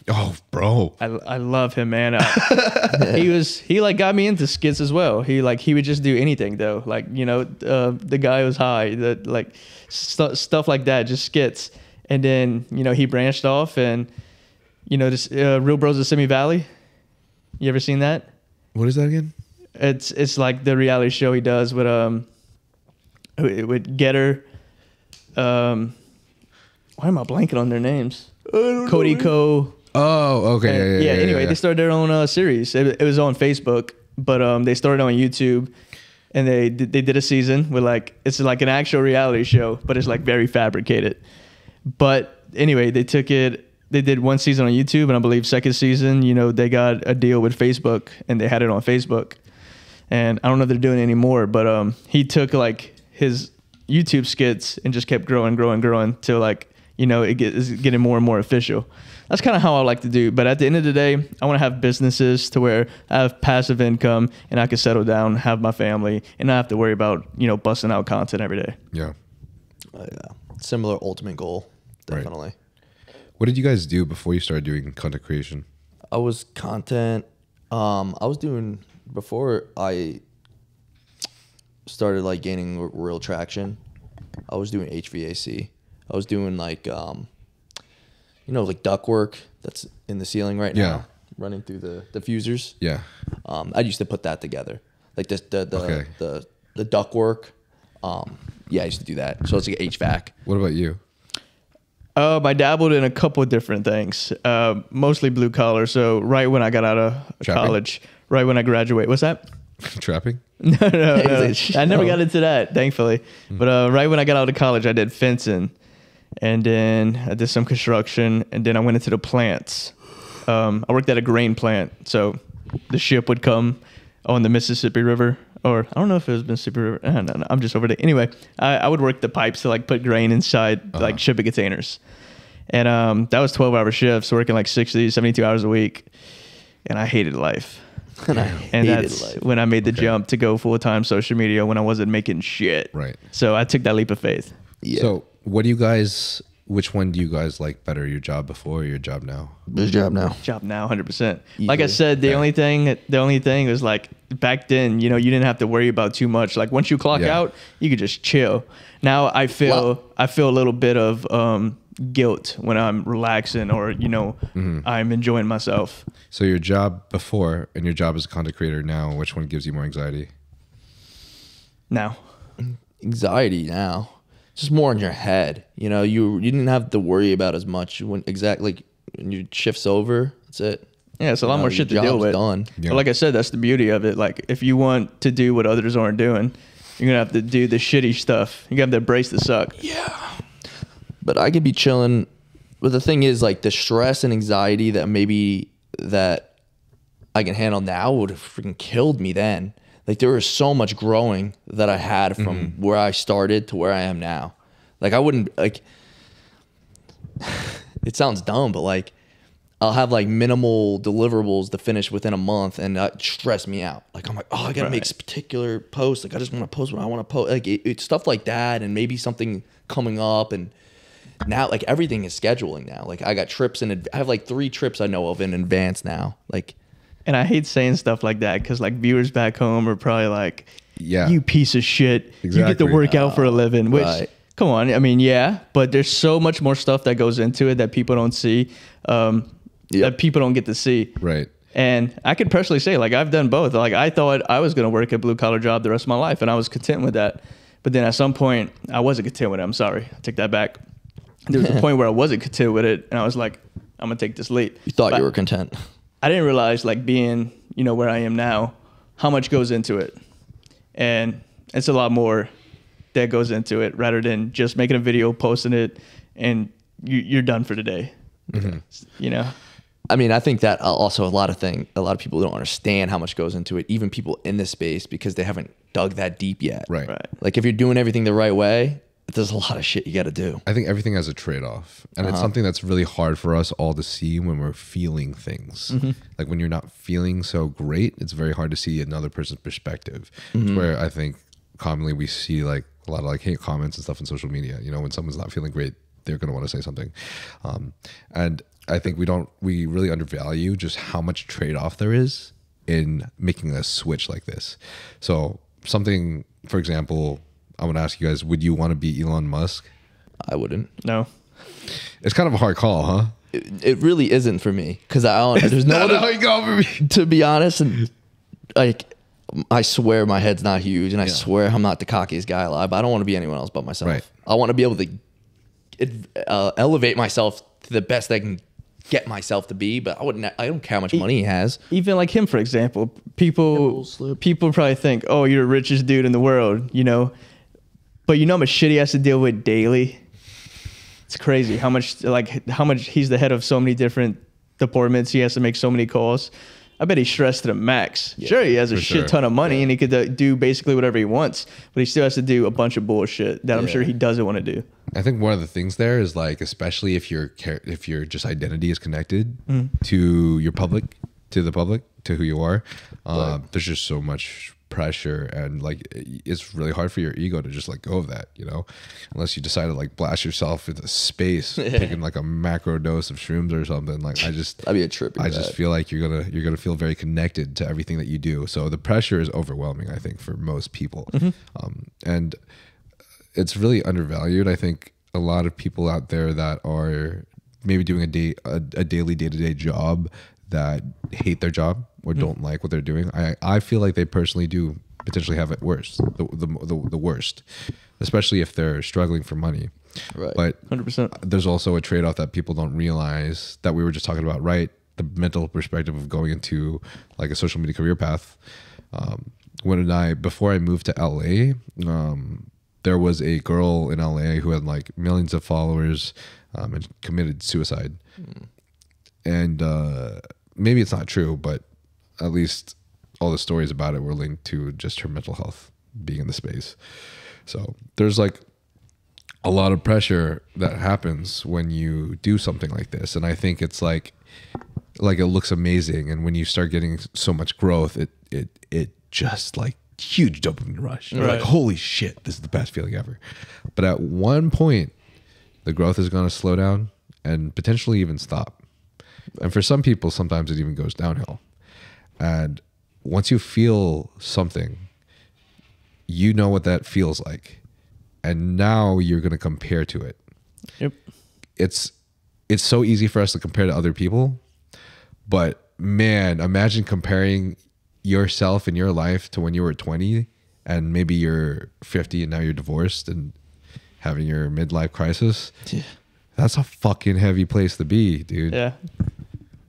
Oh, bro. I love him, man. He like got me into skits as well. He would just do anything though. Like, you know, the guy was high, that like stuff like that, just skits. And then, you know, he branched off and, you know, this Real Bros of Simi Valley. You ever seen that? What is that again? It's like the reality show he does with Getter. Why am I blanking on their names? Cody Co. Oh, okay. Yeah, anyway, they started their own series. It was on Facebook, but they started on YouTube, and they did a season with like, it's like an actual reality show, but it's like very fabricated. But anyway, they did one season on YouTube, and I believe second season, you know, they got a deal with Facebook, and they had it on Facebook. And I don't know if they're doing it anymore, but he took like his YouTube skits and just kept growing till like, you know, it's getting more and more official. That's kind of how I like to do. But at the end of the day, I want to have businesses to where I have passive income and I can settle down, have my family, and not have to worry about, you know, busting out content every day. Yeah. yeah, similar ultimate goal, Right. definitely. What did you guys do before you started doing content creation? I was content. I was doing before I started like gaining real traction. I was doing HVAC. I was doing like, you know, like duct work that's in the ceiling right now, Yeah. running through the diffusers. Yeah. I used to put that together, like Okay. the duct work. Yeah, I used to do that. So it's like HVAC. What about you? I dabbled in a couple of different things, mostly blue collar. So right when I got out of Trapping? college, right when I graduate, what's that? Trapping? No. I never Oh. got into that, thankfully. But right when I got out of college, I did fencing, and then I did some construction, and then I went into the plants. I worked at a grain plant, so the ship would come on the Mississippi River, or I don't know if it was Mississippi River. No, I'm just over there. Anyway, I would work the pipes to like put grain inside like shipping containers, and that was 12-hour shifts, working like 60, 72 hours a week, and I hated life. And I And hated that's life. when I made the jump to go full-time social media when I wasn't making shit. Right. So I took that leap of faith. Yeah. So which one do you guys like better, your job before or your job now? This job now. Job now, 100%. Like I Easily. said, the only thing was like back then, you know, you didn't have to worry about too much. Like once you clock Yeah. out, you could just chill. Now I feel a little bit of guilt when I'm relaxing or, you know, I'm enjoying myself. So your job before and your job as a content creator now, which one gives you more anxiety? Now. Anxiety now. Just more in your head. You know, you didn't have to worry about as much when when your shift's over. That's it. Yeah, it's a lot You know, more your shit to deal job's with. done. Yeah. But like I said, that's the beauty of it. Like if you want to do what others aren't doing, you're gonna have to do the shitty stuff. You're gonna have to embrace the suck. But I could be chilling. But the thing is, like the stress and anxiety that I can handle now would have freaking killed me then. Like there was so much growing that I had from where I started to where I am now. Like I wouldn't like. It sounds dumb, but like I'll have like minimal deliverables to finish within a month, and that stress me out. Like I'm like, oh, I gotta make this particular post. Like I just want to post what I want to post. Like it's stuff like that, and maybe something coming up. And now like everything is scheduling now. Like I got trips I have like 3 trips I know of in advance now. Like, And I hate saying stuff like that because like viewers back home are probably like, Yeah. you piece of shit. You get Exactly. to work out for a living, which right. come on. I mean, yeah, but there's so much more stuff that goes into it that people don't see, that people don't get to see. Right. And I could personally say, like, I've done both. Like, I thought I was going to work a blue collar job the rest of my life, and I was content with that. But then at some point, I wasn't content with it. I'm sorry. I take that back. There was a point where I wasn't content with it, and I was like, I'm going to take this leap. You thought But you were content. I didn't realize, like, being, where I am now, how much goes into it. And it's a lot more that goes into it rather than just making a video, posting it, and you're done for the day. I mean, I think that also a lot of people don't understand how much goes into it, even people in this space, because they haven't dug that deep yet. Right. Like if you're doing everything the right way, there's a lot of shit you got to do. I think everything has a trade-off, and it's something that's really hard for us all to see when we're feeling things. Like when you're not feeling so great, it's very hard to see another person's perspective. It's where I think commonly we see like a lot of like hate comments and stuff on social media. When someone's not feeling great, they're going to want to say something. And I think we really undervalue just how much trade-off there is in making a switch like this. So something, for example, I want to ask you guys, would you want to be Elon Musk? I wouldn't. No. It's kind of a hard call, huh? It really isn't for me because there's no Not other. how you go for me. To be honest, and like I swear my head's not huge, and I swear I'm not the cockiest guy alive. But I don't want to be anyone else but myself. Right. I want to be able to elevate myself to the best I can get myself to be. But I don't care how much money he has. Even like him, for example, people probably think, oh, you're the richest dude in the world, But how much shit he has to deal with daily? It's crazy how much he's the head of so many different departments. He has to make so many calls. I bet he's stressed to the max. Sure, he has a shit ton of money and he could do basically whatever he wants, but he still has to do a bunch of bullshit that I'm sure he doesn't want to do. I think one of the things there is like, especially if your just identity is connected to your public, to who you are, there's just so much pressure, and like it's really hard for your ego to just let go of that, unless you decide to like blast yourself into space, taking like a macro dose of shrooms or something. Like That'd be a trip. I just feel like you're gonna feel very connected to everything that you do. So the pressure is overwhelming, I think, for most people, and it's really undervalued. I think a lot of people out there that are maybe doing a daily day-to-day job that hate their job or don't like what they're doing. I feel like they personally do potentially have it worse, the worst, especially if they're struggling for money. Right. But 100%. there's also a trade-off that people don't realize that we were just talking about, right? The mental perspective of going into like a social media career path. Before I moved to LA, there was a girl in LA who had like millions of followers and committed suicide. And maybe it's not true, but at least all the stories about it were linked to just her mental health being in the space. So there's like a lot of pressure that happens when you do something like this. And I think it's like it looks amazing. And when you start getting so much growth, it just like huge dopamine rush. You're like, holy shit, this is the best feeling ever. But at one point, the growth is going to slow down and potentially even stop. And for some people, sometimes it even goes downhill. And once you feel something, you know what that feels like. And now you're going to compare to it. Yep. It's so easy for us to compare to other people. But man, imagine comparing yourself in your life to when you were 20 and maybe you're 50 and now you're divorced and having your midlife crisis. Yeah. That's a fucking heavy place to be, dude. Yeah.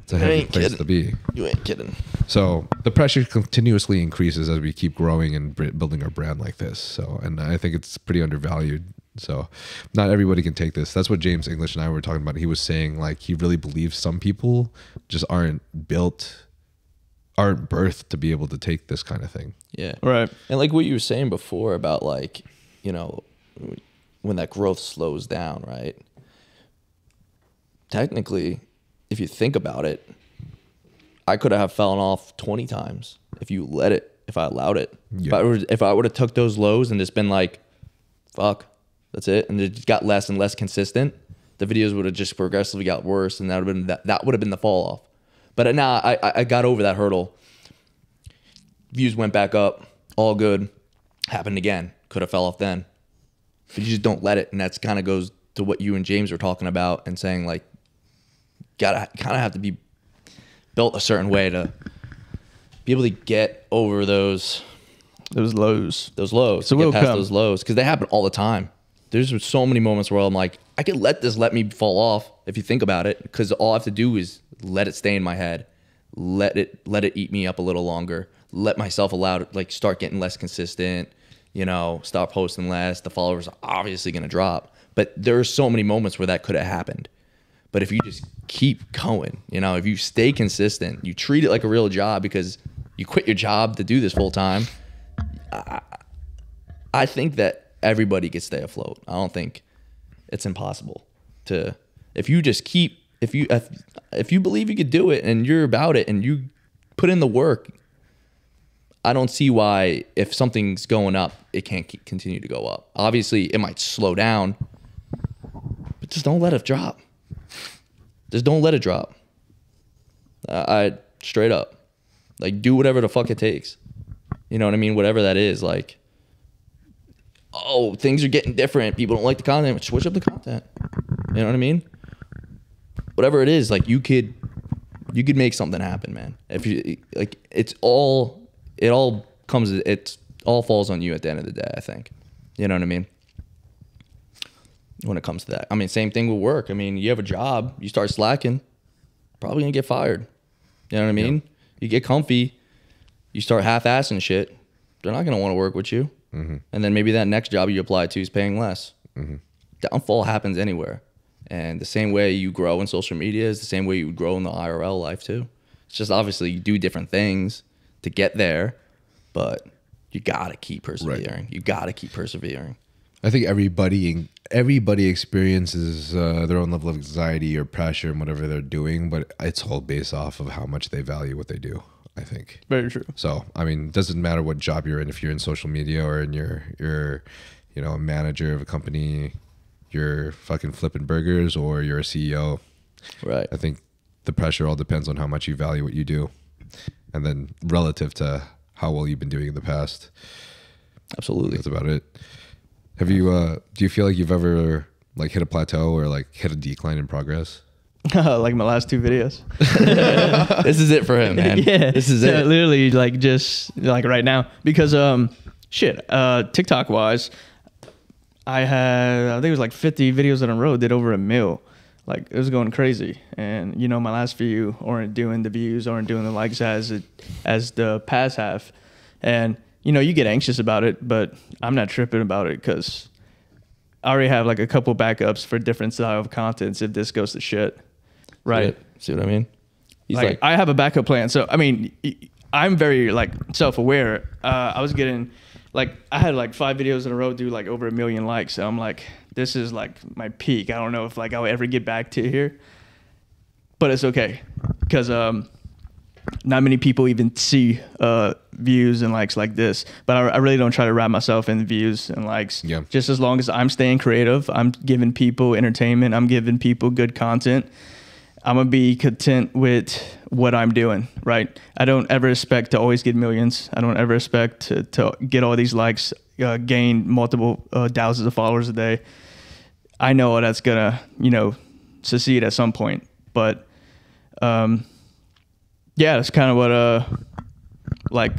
It's a heavy place to be. You ain't kidding. So the pressure continuously increases as we keep growing and building our brand like this. So, and I think it's pretty undervalued. So not everybody can take this. That's what James English and I were talking about. He was saying like he really believes some people just aren't birthed to be able to take this kind of thing. Yeah. Right. And like what you were saying before about like, when that growth slows down, right? Technically, if you think about it, I could have fallen off 20 times if you let it, if I allowed it. Yeah. If I would have took those lows and just been like, fuck, that's it, and it just got less and less consistent, the videos would have just progressively got worse, and that would have been the fall off. But now I got over that hurdle. Views went back up, all good. Happened again. Could have fell off then. But you just don't let it, and that's kind of goes to what you and James were talking about and saying, like, gotta kind of have to be built a certain way to be able to get over those lows. lows. So get we'll past come. those lows, because they happen all the time. There's so many moments where I'm like, I could let me fall off if you think about it, because all I have to do is let it stay in my head, let it eat me up a little longer, let myself start getting less consistent, start posting less. The followers are obviously going to drop, but there are so many moments where that could have happened. But if you just keep going, if you stay consistent, you treat it like a real job, because you quit your job to do this full time. I think that everybody could stay afloat. I don't think it's impossible to, if you believe you could do it and you're about it and you put in the work, I don't see why, if something's going up, it can't continue to go up. Obviously, it might slow down, but just don't let it drop. Just don't let it drop. I straight up, like, do whatever the fuck it takes. You know what I mean? Whatever that is, like, oh, things are getting different. People don't like the content. Switch up the content. You know what I mean? Whatever it is, like, you could make something happen, man. If you like, it all falls on you at the end of the day, I think. You know what I mean? When it comes to that. I mean, same thing with work. I mean, you have a job, you start slacking, probably gonna get fired. You know what I mean? Yeah. You get comfy, you start half-assing shit, they're not gonna want to work with you. Mm-hmm. And then maybe that next job you apply to is paying less. Mm-hmm. Downfall happens anywhere. And the same way you grow in social media is the same way you would grow in the IRL life too. It's just obviously you do different things to get there, but you gotta keep persevering. Right. You gotta keep persevering. I think everybody experiences their own level of anxiety or pressure in whatever they're doing, but it's all based off of how much they value what they do, I think. Very true. So, I mean, it doesn't matter what job you're in, if you're in social media or in you're a manager of a company, you're fucking flipping burgers, or you're a CEO. Right. I think the pressure all depends on how much you value what you do, and then relative to how well you've been doing in the past. Absolutely. That's about it. Have you, do you feel like you've ever like hit a plateau or like hit a decline in progress? Like my last 2 videos. This is it for him, man. Yeah. This is it. Literally, like, just like right now, because TikTok wise, I think it was like 50 videos in a row, did over 1 mil. Like, it was going crazy. And my last few aren't doing the views, aren't doing the likes as the past have. And you get anxious about it, but I'm not tripping about it, because I already have like a couple backups for different style of contents if this goes to shit. Right. See what I mean? He's like, I have a backup plan. So, I mean, I'm very like self-aware. I was getting like, I had like 5 videos in a row do like over 1 million likes. So I'm like, this is like my peak. I don't know if like I'll ever get back to here, but it's okay. Cause, not many people even see views and likes like this, but I really don't try to wrap myself in views and likes. Yeah. Just as long as I'm staying creative, I'm giving people entertainment, I'm giving people good content, I'm gonna be content with what I'm doing, right? I don't ever expect to always get millions. I don't ever expect to get all these likes, gain multiple thousands of followers a day. I know that's gonna, succeed at some point, but yeah, that's kind of what like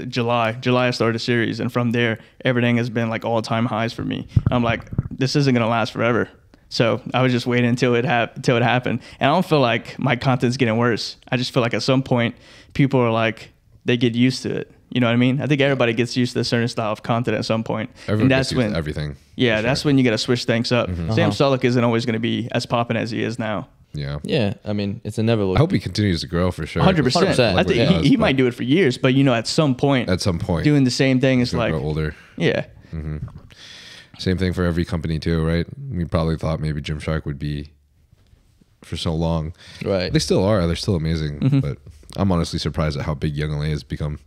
July I started a series, and from there everything has been like all-time highs for me. I'm like, this isn't gonna last forever, so I was just waiting until it happened. And I don't feel like my content's getting worse. I just feel like at some point people are like, they get used to it. You know what I mean? I think everybody gets used to a certain style of content at some point. Everyone gets used to everything. Yeah, that's when you gotta switch things up. Mm-hmm. Sam Sulek isn't always gonna be as popping as he is now. Yeah. Yeah. I mean, it's inevitable. I hope he continues to grow for sure. 100%. I think he might do it for years, but at some point, doing the same thing is like, grow older. Yeah. Mm-hmm. Same thing for every company too, right? We probably thought maybe Gymshark would be for so long. Right. They still are. They're still amazing. Mhm. But I'm honestly surprised at how big Young LA has become.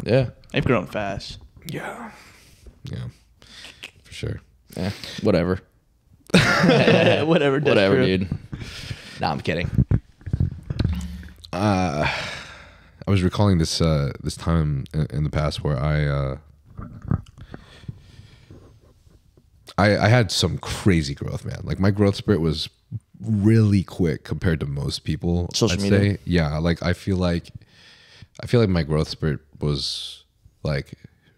Yeah. They've grown fast. Yeah. Yeah. For sure. Yeah. Whatever. Whatever. That's Whatever, true. dude. Nah, I'm kidding. I was recalling this this time in the past where I had some crazy growth, man. Like my growth spurt was really quick compared to most people. Social I'd media? say. Yeah, like I feel like my growth spurt was like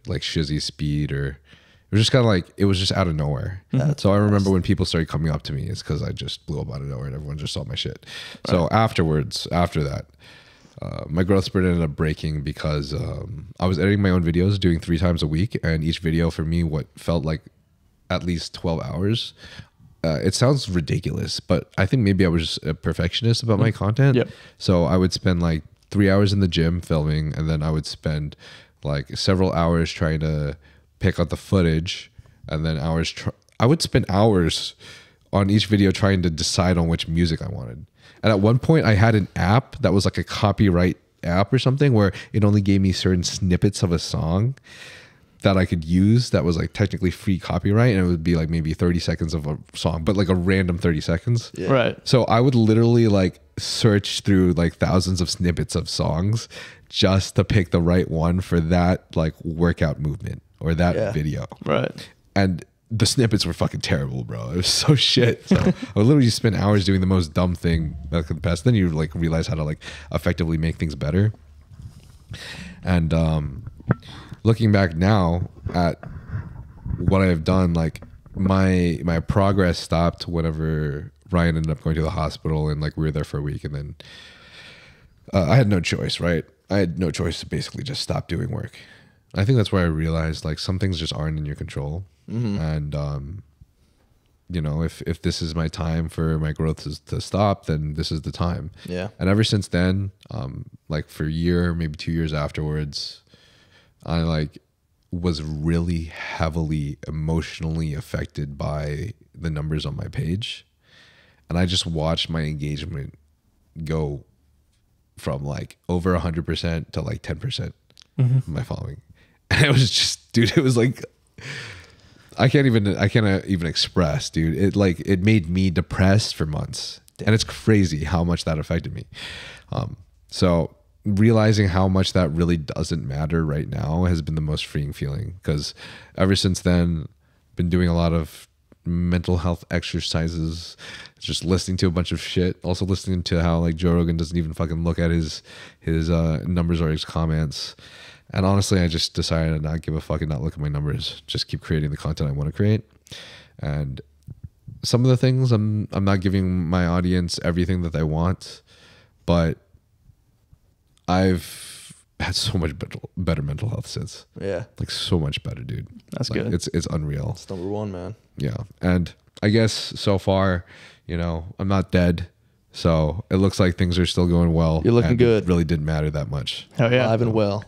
Shizzy's speed, or it was just kind of like it was just out of nowhere. So I remember when people started coming up to me, it's because I just blew up out of nowhere and everyone just saw my shit. So after that, my growth spurt ended up breaking because I was editing my own videos, doing 3 times a week, and each video for me what felt like at least 12 hours. It sounds ridiculous, but I think maybe I was just a perfectionist about my content. Yep. So I would spend like 3 hours in the gym filming, and then I would spend like several hours trying to pick out the footage, and then I would spend hours on each video trying to decide on which music I wanted. And at one point I had an app that was like a copyright app or something where it only gave me certain snippets of a song that I could use that was like technically free copyright, and it would be like maybe 30 seconds of a song, but like a random 30 seconds. Yeah. Right. So I would literally like search through like thousands of snippets of songs just to pick the right one for that like workout movement or that Yeah. video. Right. And the snippets were fucking terrible, bro. It was so shit. So I would literally just spend hours doing the most dumb thing back in the past. Then you like realize how to like effectively make things better. And looking back now at what I've done, like my progress stopped whenever Ryan ended up going to the hospital, and like we were there for a week, and then I had no choice, right? I had no choice to basically just stop doing work. I think that's where I realized like some things just aren't in your control. And you know, if this is my time for my growth to stop, then this is the time. Yeah. And ever since then, like for a year, maybe 2 years afterwards, I like was really heavily emotionally affected by the numbers on my page. And I just watched my engagement go from like over 100% to like 10% of my following. And it was just, dude, it was like, I can't even express, dude. It made me depressed for months. And it's crazy how much that affected me. So realizing how much that really doesn't matter right now has been the most freeing feeling, because ever since then, been doing a lot of mental health exercises, just listening to a bunch of shit, also listening to how like Joe Rogan doesn't even fucking look at his numbers or his comments. And honestly, I just decided to not give a fuck and not look at my numbers, just keep creating the content I want to create. And some of the things I'm not giving my audience everything that they want, but I've had so much better mental health since. Yeah. Like so much better, dude. That's like, good. It's unreal. It's number one, man. Yeah. And I guess so far, you know, I'm not dead. So it looks like things are still going well. You're looking and good. It really didn't matter that much. Hell yeah. Alive and well.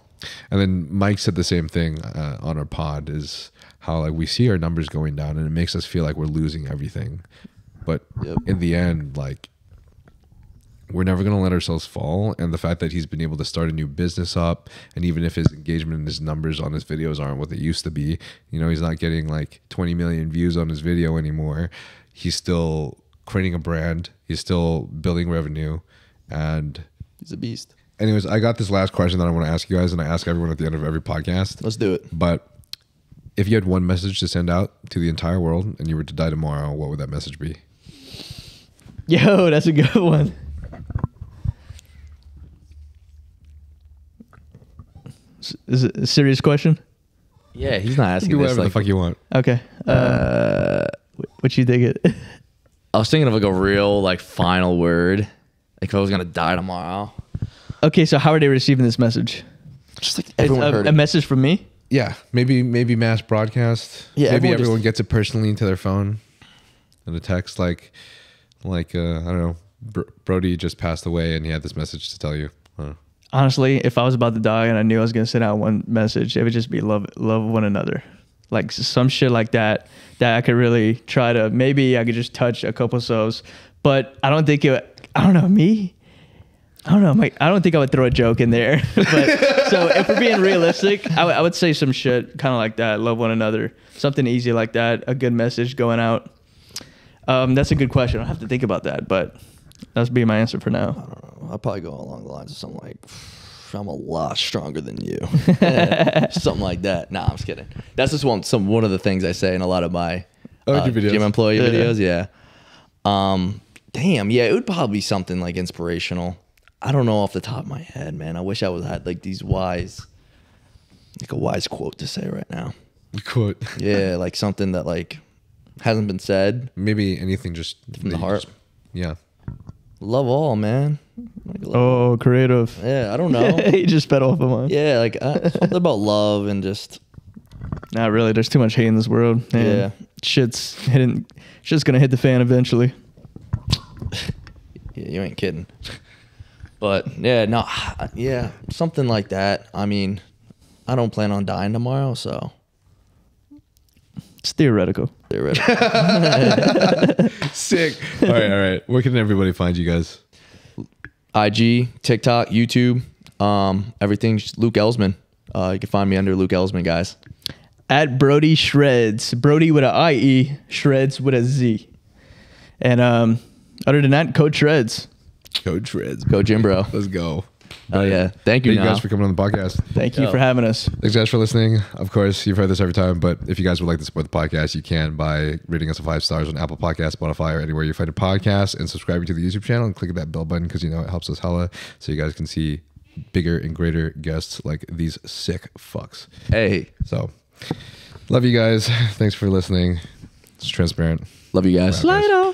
And then Mike said the same thing on our pod, is how like we see our numbers going down and it makes us feel like we're losing everything. But Yep. in the end, like we're never going to let ourselves fall. And the fact that he's been able to start a new business up, and even if his engagement and his numbers on his videos aren't what they used to be, you know, he's not getting like 20 million views on his video anymore. He's still creating a brand. He's still building revenue. And He's a beast. anyways, I got this last question that I want to ask you guys, and I ask everyone at the end of every podcast. Let's do it. But if you had one message to send out to the entire world and you were to die tomorrow, what would that message be? Yo, that's a good one. Is it a serious question? Yeah, he's not asking Do this. whatever the Like, fuck you want. Okay. What you think it? I was thinking of like a real like final word. Like if I was gonna die tomorrow. Okay, so how are they receiving this message? Just like everyone It's heard a it. message from me? Yeah, maybe mass broadcast. Yeah, maybe everyone everyone just- gets it personally into their phone, and a text like I don't know, Brody just passed away and he had this message to tell you. Honestly, if I was about to die and I knew I was gonna send out one message, it would just be love one another. Like some shit like that I could really try to, maybe I could just touch a couple souls, but I don't think it. I don't know me. I don't know. I don't think I would throw a joke in there. But so if we're being realistic, I would say some shit kind of like that. Love one another. Something easy like that. A good message going out. That's a good question. I'll have to think about that, but that's be my answer for now. I'll probably go along the lines of something like, I'm a lot stronger than you. Something like that. Nah, I'm just kidding. That's just one of the things I say in a lot of my gym employee videos. Yeah. Damn. Yeah, it would probably be something like inspirational. I don't know off the top of my head, man. I wish I had like these wise, like a wise quote to say right now. Quote. Yeah, like something that like hasn't been said. Maybe anything just From the heart. Yeah. Love all, man. Like, Oh, creative. yeah, I don't know. He just sped off of mine. Yeah, like something about love and just Not really. There's too much hate in this world. And Yeah. Shit's gonna hit the fan eventually. yeah, you ain't kidding. But yeah, no, yeah, something like that. I mean, I don't plan on dying tomorrow, so It's theoretical. theoretically. Sick. All right. Where can everybody find you guys? IG, TikTok, YouTube, everything's Luke Elsman. You can find me under Luke Elsman, guys. At Brody Shreds. Brody with a IE, Shreds with a Z. And other than that, Code Shreds. Coach Reds. Go Jim, bro. Let's go. Oh yeah, thank you. Thank you guys Now. for coming on the podcast. Thank you Yo. for having us. Thanks guys for listening. Of course, you've heard this every time, but if you guys would like to support the podcast, you can by rating us a 5 stars on Apple Podcasts, Spotify, or anywhere you find a podcast, and subscribing to the YouTube channel and clicking that bell button because it helps us hella, so you guys can see bigger and greater guests like these sick fucks. Hey, So, love you guys. Thanks for listening. It's transparent. love you guys. Later.